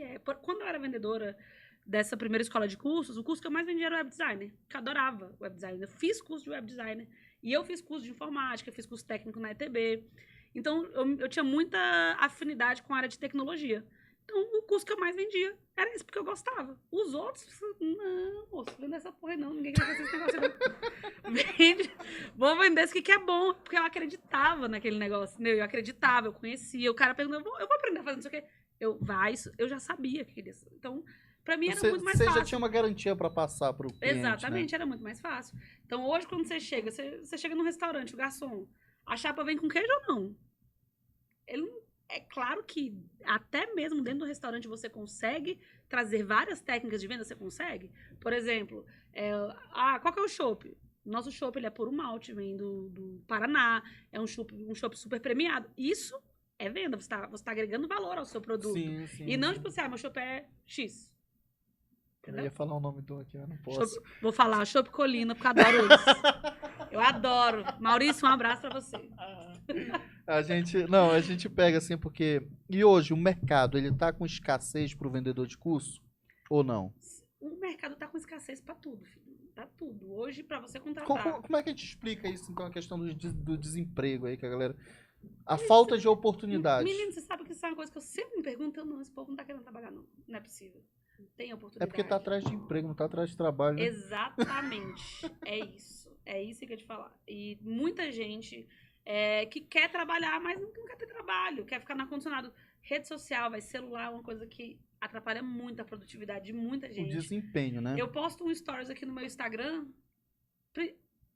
é. Quando eu era vendedora dessa primeira escola de cursos, o curso que eu mais vendia era web designer, que eu adorava web designer. Eu fiz curso de web designer e eu fiz curso de informática, fiz curso técnico na ETB. Então, eu tinha muita afinidade com a área de tecnologia. Então, o curso que eu mais vendia era esse, porque eu gostava. Os outros, não, moço, vender essa porra não, ninguém quer fazer esse negócio não. Vende, vou vender esse que é bom, porque eu acreditava naquele negócio, entendeu? Eu acreditava, eu conhecia. O cara perguntou, eu vou aprender a fazer não sei o quê. Eu já sabia que queria. Então, pra mim era muito mais fácil. Você já tinha uma garantia para passar pro cliente, exatamente, né? era muito mais fácil. Então, hoje, quando você chega num restaurante, o garçom, a chapa vem com queijo ou não? É claro que até mesmo dentro do restaurante você consegue trazer várias técnicas de venda, você consegue. Por exemplo, qual que é o chopp? Nosso chopp, ele é puro malte, vem do Paraná, é um chopp super premiado. Isso é venda, você tá agregando valor ao seu produto. Sim, sim. E não, tipo assim, meu chopp é X. Eu ia falar o nome do aqui, mas não posso. Vou falar, Chopp Colina, porque eu adoro eles. Eu adoro. Maurício, um abraço pra você. A gente pega assim porque... E hoje o mercado, ele tá com escassez pro vendedor de curso? Ou não? O mercado tá com escassez pra tudo, filho. Tá tudo. Hoje, pra você contratar... Como é que a gente explica isso, então, a questão do desemprego aí, que a galera... A falta de oportunidade. Menino, você sabe que isso é uma coisa que eu sempre me pergunto, não, esse povo não tá querendo trabalhar, não. Não é possível. Não tem oportunidade. É porque tá atrás de emprego, não tá atrás de trabalho, né? Exatamente. É isso. É isso que eu ia te falar. E muita gente que quer trabalhar, mas não quer ter trabalho, quer ficar no ar-condicionado. Rede social, celular é uma coisa que atrapalha muito a produtividade de muita gente. O desempenho, né? Eu posto um stories aqui no meu Instagram,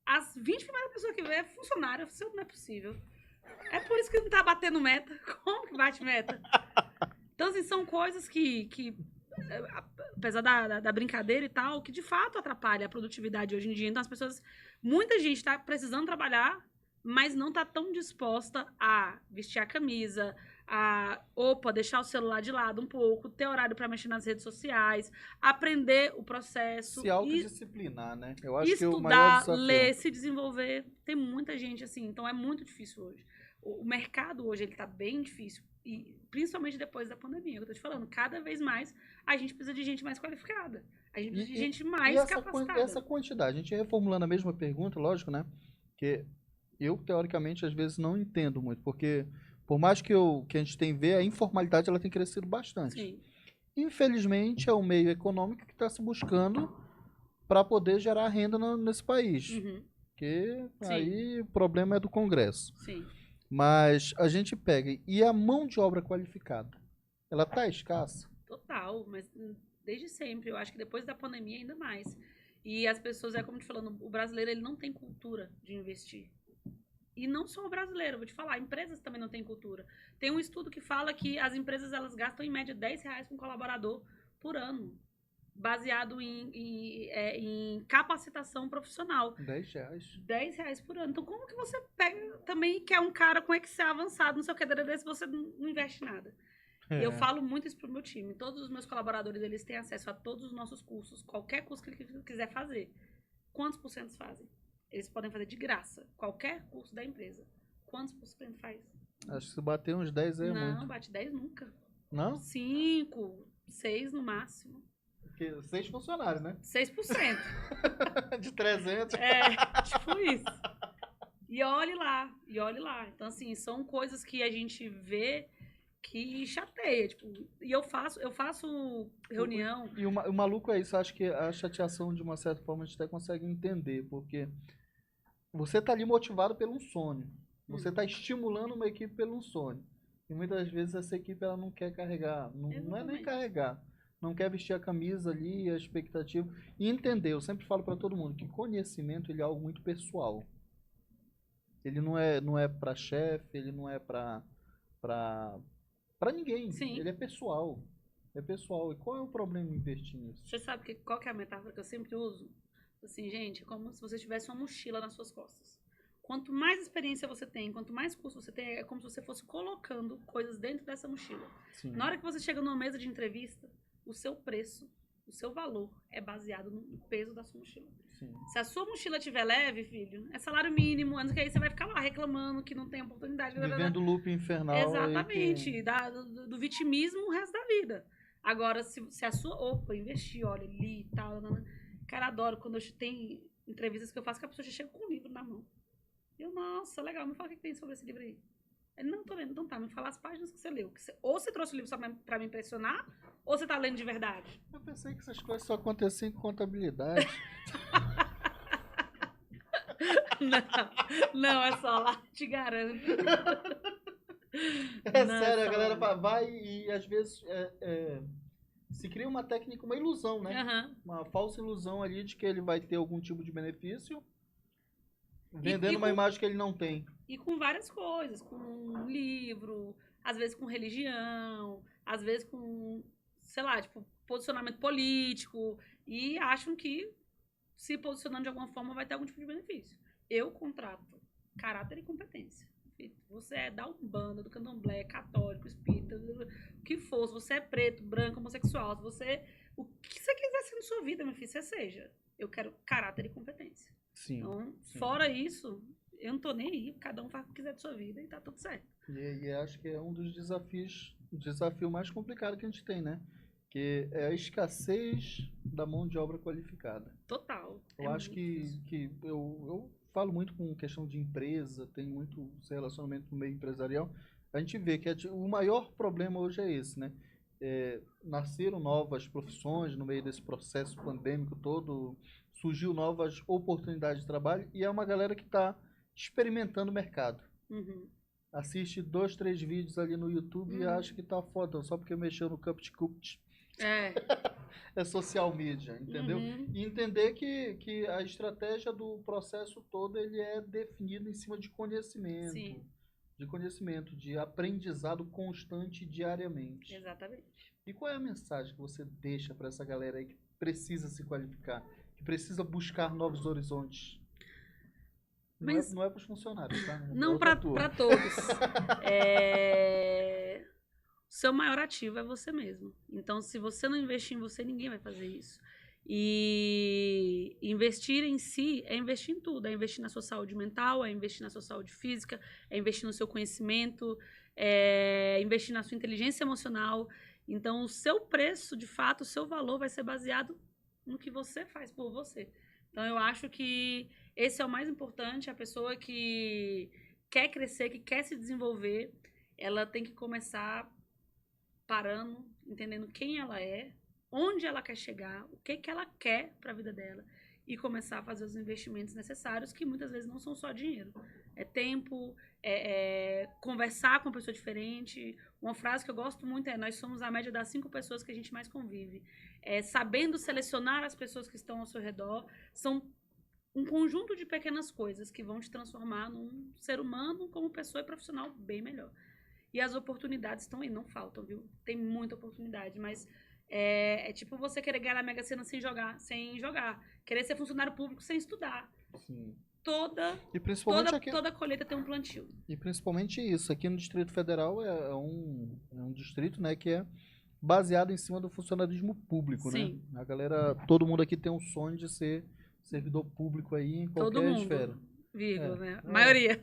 as 20 primeiras pessoas que vê é funcionário, não é possível. É por isso que não tá batendo meta. Como que bate meta? Então, assim, são coisas que apesar da brincadeira e tal, que de fato atrapalha a produtividade hoje em dia. Então, muita gente está precisando trabalhar, mas não está tão disposta a vestir a camisa, deixar o celular de lado um pouco, ter horário para mexer nas redes sociais, aprender o processo. Se autodisciplinar, né? Eu acho estudar, que o maior desafio... ler, se desenvolver. Tem muita gente assim, então é muito difícil hoje. O mercado hoje ele tá bem difícil. E principalmente depois da pandemia, eu tô te falando, cada vez mais a gente precisa de gente mais qualificada. A gente precisa de gente mais capacitada. Essa quantidade, a gente reformulando a mesma pergunta, lógico, né? Que eu, teoricamente, às vezes não entendo muito, porque por mais que a gente tem ver, a informalidade ela tem crescido bastante. Sim. Infelizmente, é o meio econômico que está se buscando para poder gerar renda nesse país. Uhum. Porque Sim. aí o problema é do Congresso. Sim. Mas a gente pega, e a mão de obra qualificada, ela tá escassa? Total, mas desde sempre. Eu acho que depois da pandemia ainda mais. E as pessoas, como te falando, o brasileiro ele não tem cultura de investir. E não só o brasileiro, vou te falar, empresas também não têm cultura. Tem um estudo que fala que as empresas elas gastam em média R$10 com colaborador por ano, baseado em capacitação profissional. R$10. R$10 por ano. Então, como que você pega também e quer um cara com Excel avançado, não sei o que, se você não investe nada? Eu falo muito isso pro meu time. Todos os meus colaboradores, eles têm acesso a todos os nossos cursos. Qualquer curso que ele quiser fazer. Quantos por cento fazem? Eles podem fazer de graça. Qualquer curso da empresa. Quantos por cento faz? Acho que se bater uns 10 aí é muito. Não, bate 10 nunca. Não? 5, 6 no máximo. Porque 6 funcionários, né? 6%. De 300. Tipo isso. E olhe lá. Então, assim, são coisas que a gente vê que chateia, tipo, e eu faço reunião. E o maluco é isso, acho que a chateação, de uma certa forma, a gente até consegue entender, porque você tá ali motivado pelo um sonho, você tá estimulando uma equipe pelo um sonho, e muitas vezes essa equipe ela não quer carregar, não é nem carregar, não quer vestir a camisa ali, a expectativa, e entender, eu sempre falo para todo mundo, que conhecimento ele é algo muito pessoal, ele não é para chefe, ele não é para para ninguém. Sim. Ele é pessoal. É pessoal. E qual é o problema em investir nisso? Você sabe qual que é a metáfora que eu sempre uso? Assim, gente, é como se você tivesse uma mochila nas suas costas. Quanto mais experiência você tem, quanto mais curso você tem, é como se você fosse colocando coisas dentro dessa mochila. Sim. Na hora que você chega numa mesa de entrevista, o seu preço, o seu valor é baseado no peso da sua mochila. Sim. Se a sua mochila estiver leve, filho, é salário mínimo, antes que aí você vai ficar lá reclamando que não tem oportunidade. Vivendo o loop infernal. Exatamente, Que... do vitimismo o resto da vida. Agora, se a sua... Opa, investir, olha, li e tal. Cara, adoro quando tem entrevistas que eu faço que a pessoa já chega com um livro na mão. Eu, nossa, legal, me fala o que tem sobre esse livro aí. Ele, não, tô lendo, então tá, me fala as páginas que você leu. Ou você trouxe o livro só pra me impressionar, ou você tá lendo de verdade. Eu pensei que essas coisas só aconteciam em contabilidade. Não, é só lá, te garanto. É sério, a galera vai e às vezes se cria uma técnica, uma ilusão, né? Uhum. Uma falsa ilusão ali de que ele vai ter algum tipo de benefício, vendendo uma imagem que ele não tem. E com várias coisas, com livro, às vezes com religião, às vezes com, sei lá, tipo, posicionamento político, e acham que se posicionando de alguma forma vai ter algum tipo de benefício. Eu contrato caráter e competência. Você é da Umbanda, do Candomblé, católico, espírita, o que for, se você é preto, branco, homossexual, se você, o que você quiser ser na sua vida, meu filho, você seja. Eu quero caráter e competência. Sim. Então, sim. fora isso, eu não tô nem aí, cada um faz o que quiser da sua vida e tá tudo certo. E acho que é um dos desafios, o desafio mais complicado que a gente tem, né? Que é a escassez da mão de obra qualificada. Total. Eu acho que eu falo muito com questão de empresa, tenho muito esse relacionamento no meio empresarial. A gente vê que o maior problema hoje é esse, né? Nasceram novas profissões no meio desse processo pandêmico todo, surgiu novas oportunidades de trabalho e é uma galera que está experimentando o mercado. Uhum. Assiste 2, 3 vídeos ali no YouTube e acha que tá foda, só porque mexeu no CupcakCupt. É social media, entendeu? Uhum. E entender que a estratégia do processo todo ele é definido em cima de conhecimento. Sim. De conhecimento, de aprendizado constante diariamente. Exatamente. E qual é a mensagem que você deixa para essa galera aí que precisa se qualificar, que precisa buscar novos horizontes? Mas... Não é para os funcionários, tá? Não para todos. O seu maior ativo é você mesmo. Então, se você não investir em você, ninguém vai fazer isso. E investir em si é investir em tudo. É investir na sua saúde mental, é investir na sua saúde física, é investir no seu conhecimento, é investir na sua inteligência emocional. Então, o seu preço, de fato, o seu valor vai ser baseado no que você faz por você. Então, eu acho que esse é o mais importante. A pessoa que quer crescer, que quer se desenvolver, ela tem que começar parando, entendendo quem ela é, onde ela quer chegar, o que ela quer para a vida dela e começar a fazer os investimentos necessários, que muitas vezes não são só dinheiro. É tempo, conversar com uma pessoa diferente. Uma frase que eu gosto muito é: nós somos a média das 5 pessoas que a gente mais convive. Sabendo selecionar as pessoas que estão ao seu redor, são um conjunto de pequenas coisas que vão te transformar num ser humano como pessoa e profissional bem melhor. E as oportunidades estão aí, não faltam, viu? Tem muita oportunidade, mas é tipo você querer ganhar na Mega Sena sem jogar. Querer ser funcionário público sem estudar. Sim. Toda colheita tem um plantio. E principalmente isso, aqui no Distrito Federal é um distrito, né, que é baseado em cima do funcionarismo público, Sim. né? A galera, todo mundo aqui tem um sonho de ser servidor público aí em qualquer esfera. Né? Maioria.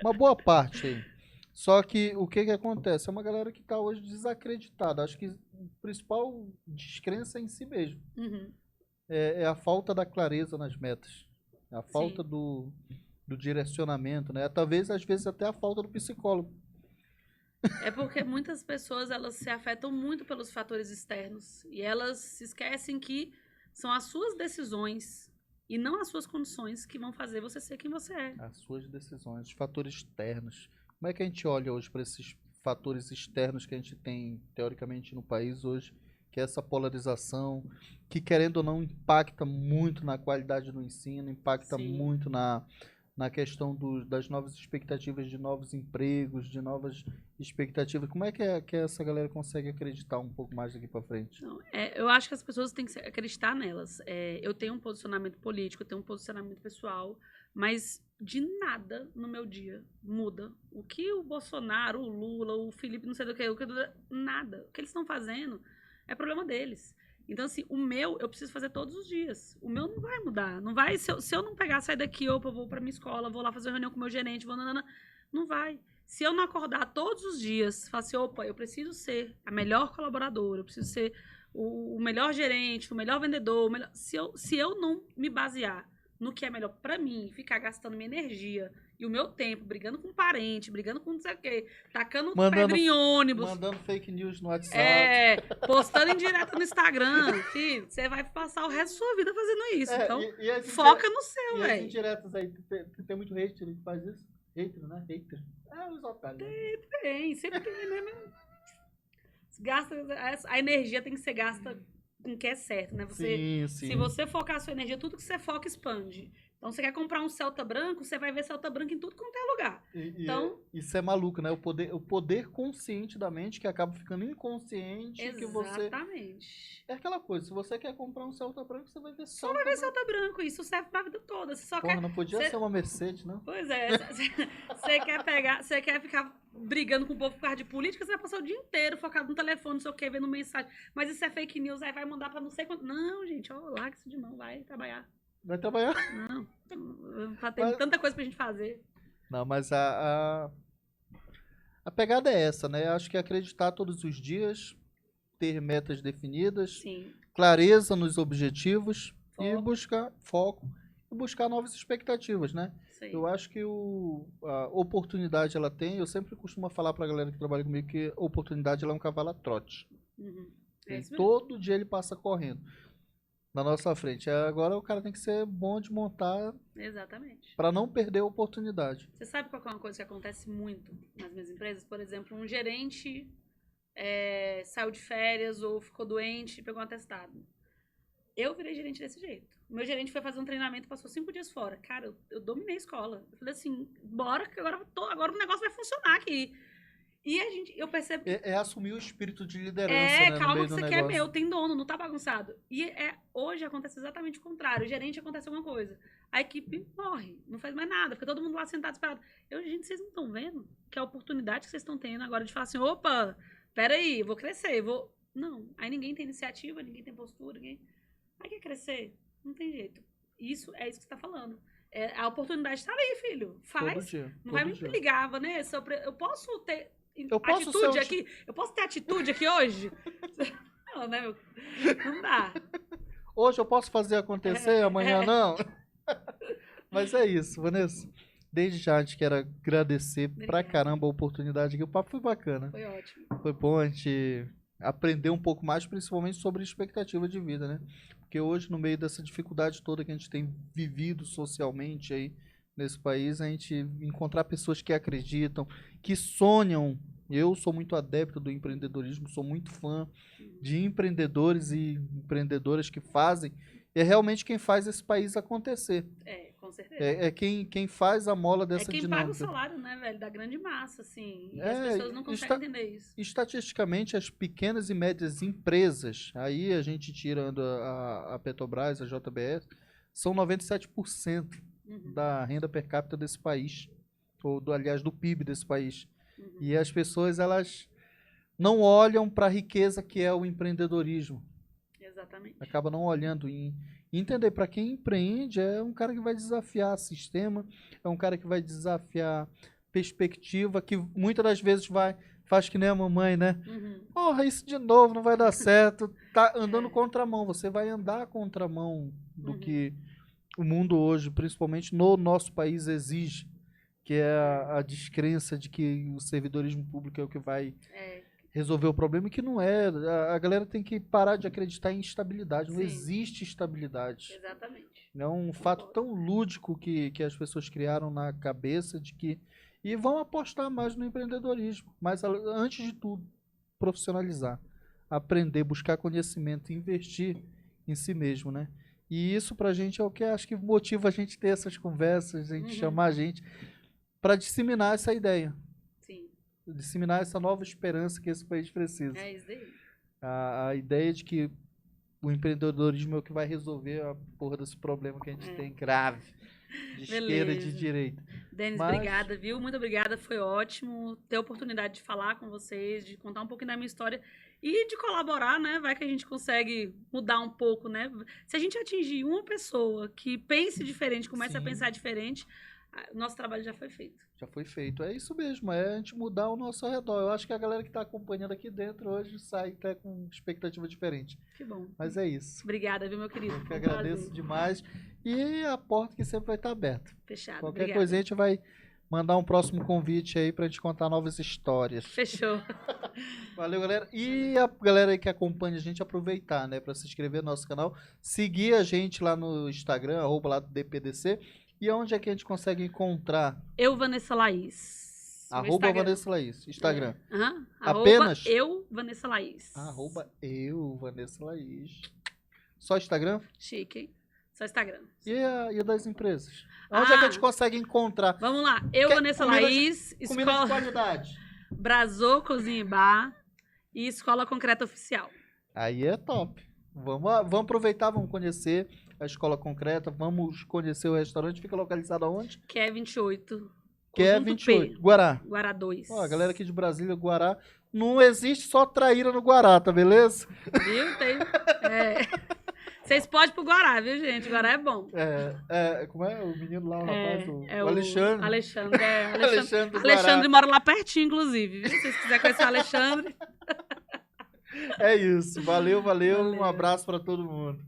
Uma boa parte aí. Só que o que acontece? É uma galera que está hoje desacreditada. Acho que o principal descrença é em si mesmo. Uhum. É a falta da clareza nas metas. É a falta do direcionamento, né? Talvez, às vezes, até a falta do psicólogo. É porque muitas pessoas, elas se afetam muito pelos fatores externos. E elas se esquecem que são as suas decisões e não as suas condições que vão fazer você ser quem você é. As suas decisões, os fatores externos. Como é que a gente olha hoje para esses fatores externos que a gente tem, teoricamente, no país hoje, que é essa polarização, que, querendo ou não, impacta muito na qualidade do ensino, impacta muito na questão das novas expectativas de novos empregos, de novas expectativas. Como é que essa galera consegue acreditar um pouco mais daqui para frente? Não, eu acho que as pessoas têm que acreditar nelas. Eu tenho um posicionamento político, eu tenho um posicionamento pessoal, mas de nada no meu dia muda. O que o Bolsonaro, o Lula, o Felipe, não sei do que, nada. O que eles estão fazendo é problema deles. Então, assim, o meu eu preciso fazer todos os dias. O meu não vai mudar. Não vai, se eu não pegar, sair daqui, opa, eu vou pra minha escola, vou lá fazer uma reunião com o meu gerente, vou nanana, não vai. Se eu não acordar todos os dias, falar assim, opa, eu preciso ser a melhor colaboradora, eu preciso ser o melhor gerente, o melhor vendedor, se eu não me basear no que é melhor pra mim, ficar gastando minha energia e o meu tempo brigando com parente, brigando com não sei o quê, tacando pedra em ônibus, mandando fake news no WhatsApp. Postando em direto no Instagram, filho, você vai passar o resto da sua vida fazendo isso. Então, e foca no seu, velho. E as indiretas aí, tem muito hater que faz isso? Hater, né? Hater. Os otários. Tem, sempre tem, né? Gasta, a energia tem que ser gasta com o que é certo, né? Sim. Se você focar a sua energia, tudo que você foca expande. Então, você quer comprar um Celta branco, você vai ver Celta branco em tudo quanto é lugar. Então, isso é maluco, né? O poder consciente da mente que acaba ficando inconsciente. Exatamente. É aquela coisa, se você quer comprar um Celta branco, você vai ver só vai ver Celta branco. Isso serve pra vida toda. Você só não podia ser uma Mercedes, não? Pois é. Você quer ficar brigando com o povo por causa de política, você vai passar o dia inteiro focado no telefone, não sei o que, vendo mensagem. Mas isso é fake news, aí vai mandar pra não sei quanto. Não, gente, larga isso de mão, vai trabalhar. Vai trabalhar? Não, tem tanta coisa pra gente fazer. Não, mas a pegada é essa, né? Acho que acreditar todos os dias, ter metas definidas, Sim. clareza nos objetivos e buscar foco e buscar novas expectativas, né? Sim. Eu acho que a oportunidade ela tem, eu sempre costumo falar pra galera que trabalha comigo que a oportunidade ela é um cavalo a trote. Uhum. E todo dia ele passa correndo na nossa frente. Agora o cara tem que ser bom de montar. Exatamente. Para não perder a oportunidade. Você sabe qual é uma coisa que acontece muito nas minhas empresas? Por exemplo, um gerente saiu de férias ou ficou doente e pegou um atestado. Eu virei gerente desse jeito. O meu gerente foi fazer um treinamento e passou 5 dias fora. Cara, eu dominei a escola. Eu falei assim, bora que agora o negócio vai funcionar aqui. E eu percebo que... É assumir o espírito de liderança, né, calma, no meio que do você negócio. quer meu, tem dono, não tá bagunçado. E hoje acontece exatamente o contrário. O gerente acontece alguma coisa. A equipe morre, não faz mais nada, fica todo mundo lá sentado esperado. Gente, vocês não estão vendo que a oportunidade que vocês estão tendo agora de falar assim, opa, peraí, eu vou crescer, Não, aí ninguém tem iniciativa, ninguém tem postura, Aí quer crescer? Não tem jeito. Isso é isso que você tá falando. A oportunidade tá ali, filho. Faz. Todo dia, não vai me ligar, Vanessa. Eu posso ter atitude aqui? Eu posso ter atitude aqui hoje? Não, né? Não dá. Hoje eu posso fazer acontecer, amanhã não. Mas é isso, Vanessa. Desde já a gente quer agradecer pra caramba a oportunidade aqui. O papo foi bacana. Foi ótimo. Foi bom a gente aprender um pouco mais, principalmente sobre expectativa de vida, né? Porque hoje, no meio dessa dificuldade toda que a gente tem vivido socialmente aí nesse país, a gente encontrar pessoas que acreditam, que sonham. Eu sou muito adepto do empreendedorismo, sou muito fã de empreendedores e empreendedoras que fazem. É realmente quem faz esse país acontecer. Com certeza. É quem faz a mola dessa dinâmica. É quem paga o salário, né, velho, da grande massa, assim. E as pessoas não conseguem entender isso. Estatisticamente, as pequenas e médias empresas, aí a gente tirando a Petrobras, a JBS, são 97% da renda per capita desse país. Aliás, do PIB desse país. E as pessoas, elas não olham para a riqueza que é o empreendedorismo. Exatamente. Acaba não olhando e entender, para quem empreende, é um cara que vai desafiar sistema, é um cara que vai desafiar perspectiva, que muitas das vezes faz que nem a mamãe, né? Porra, isso de novo não vai dar certo. Tá andando contramão, você vai andar contramão do que o mundo hoje, principalmente no nosso país, exige, que é a descrença de que o servidorismo público é o que vai resolver o problema, e que não é. A galera tem que parar de acreditar em estabilidade. Não existe estabilidade. Exatamente. É um fato tão lúdico que as pessoas criaram na cabeça de que... E vão apostar mais no empreendedorismo. Mas, antes de tudo, profissionalizar. Aprender, buscar conhecimento, investir em si mesmo, né? E isso pra gente é o que acho que motiva a gente ter essas conversas, a gente Uhum. chamar a gente para disseminar essa ideia, Sim, disseminar essa nova esperança que esse país precisa. é isso daí. A ideia de que o empreendedorismo é o que vai resolver a porra desse problema que a gente É. tem grave, de esquerda e de Beleza. direita. Denis, Mas- obrigada, viu? Muito obrigada, foi ótimo ter a oportunidade de falar com vocês, de contar um pouquinho da minha história e de colaborar, né? Vai que a gente consegue mudar um pouco, né? Se a gente atingir uma pessoa que pense diferente, comece a Sim. pensar diferente, o nosso trabalho já foi feito. Já foi feito. É isso mesmo, é a gente mudar o nosso redor. Eu acho que a galera que está acompanhando aqui dentro hoje sai até com expectativa diferente. Que bom. Mas é isso. Obrigada, viu, meu querido? Eu que Foi um agradeço prazer. demais. E a porta que sempre vai estar aberta. Fechado. Qualquer Obrigada. coisa a gente vai mandar um próximo convite aí pra gente contar novas histórias. Fechou. Valeu, galera. E a galera aí que acompanha a gente, aproveitar, né, pra se inscrever no nosso canal, seguir a gente lá no Instagram, @ lá do DPDC. E onde é que a gente consegue encontrar? Eu, Vanessa Laís. Meu @ Instagram. Vanessa Laís. Instagram. Aham. Apenas? Eu, Vanessa Laís. @ Vanessa Laís. Só Instagram? Chique, hein? Só Instagram. E a das empresas? Onde é que a gente consegue encontrar? Vamos lá. Eu, Quer Vanessa comida de- Laís, Comida de Escola qualidade. Brasô Cozinha e Bar e Escola Concreta Oficial. Aí é top. Vamos aproveitar, vamos conhecer a Escola Concreta, vamos conhecer o restaurante. Fica localizado aonde? Que é 28. Que é Conjunto 28. P, Guará. Guará 2. Ó, a galera aqui de Brasília, Guará. Não existe só traíra no Guará, tá beleza? Viu? Tem... Vocês podem ir pro Guará, viu, gente? Guará é bom. Como é o menino lá, o rapaz? O o Alexandre. Alexandre, Alexandre do Guará. Alexandre mora lá pertinho, inclusive. Viu? Se vocês quiserem conhecer o Alexandre. É isso. Valeu. Um Valeu. abraço pra todo mundo.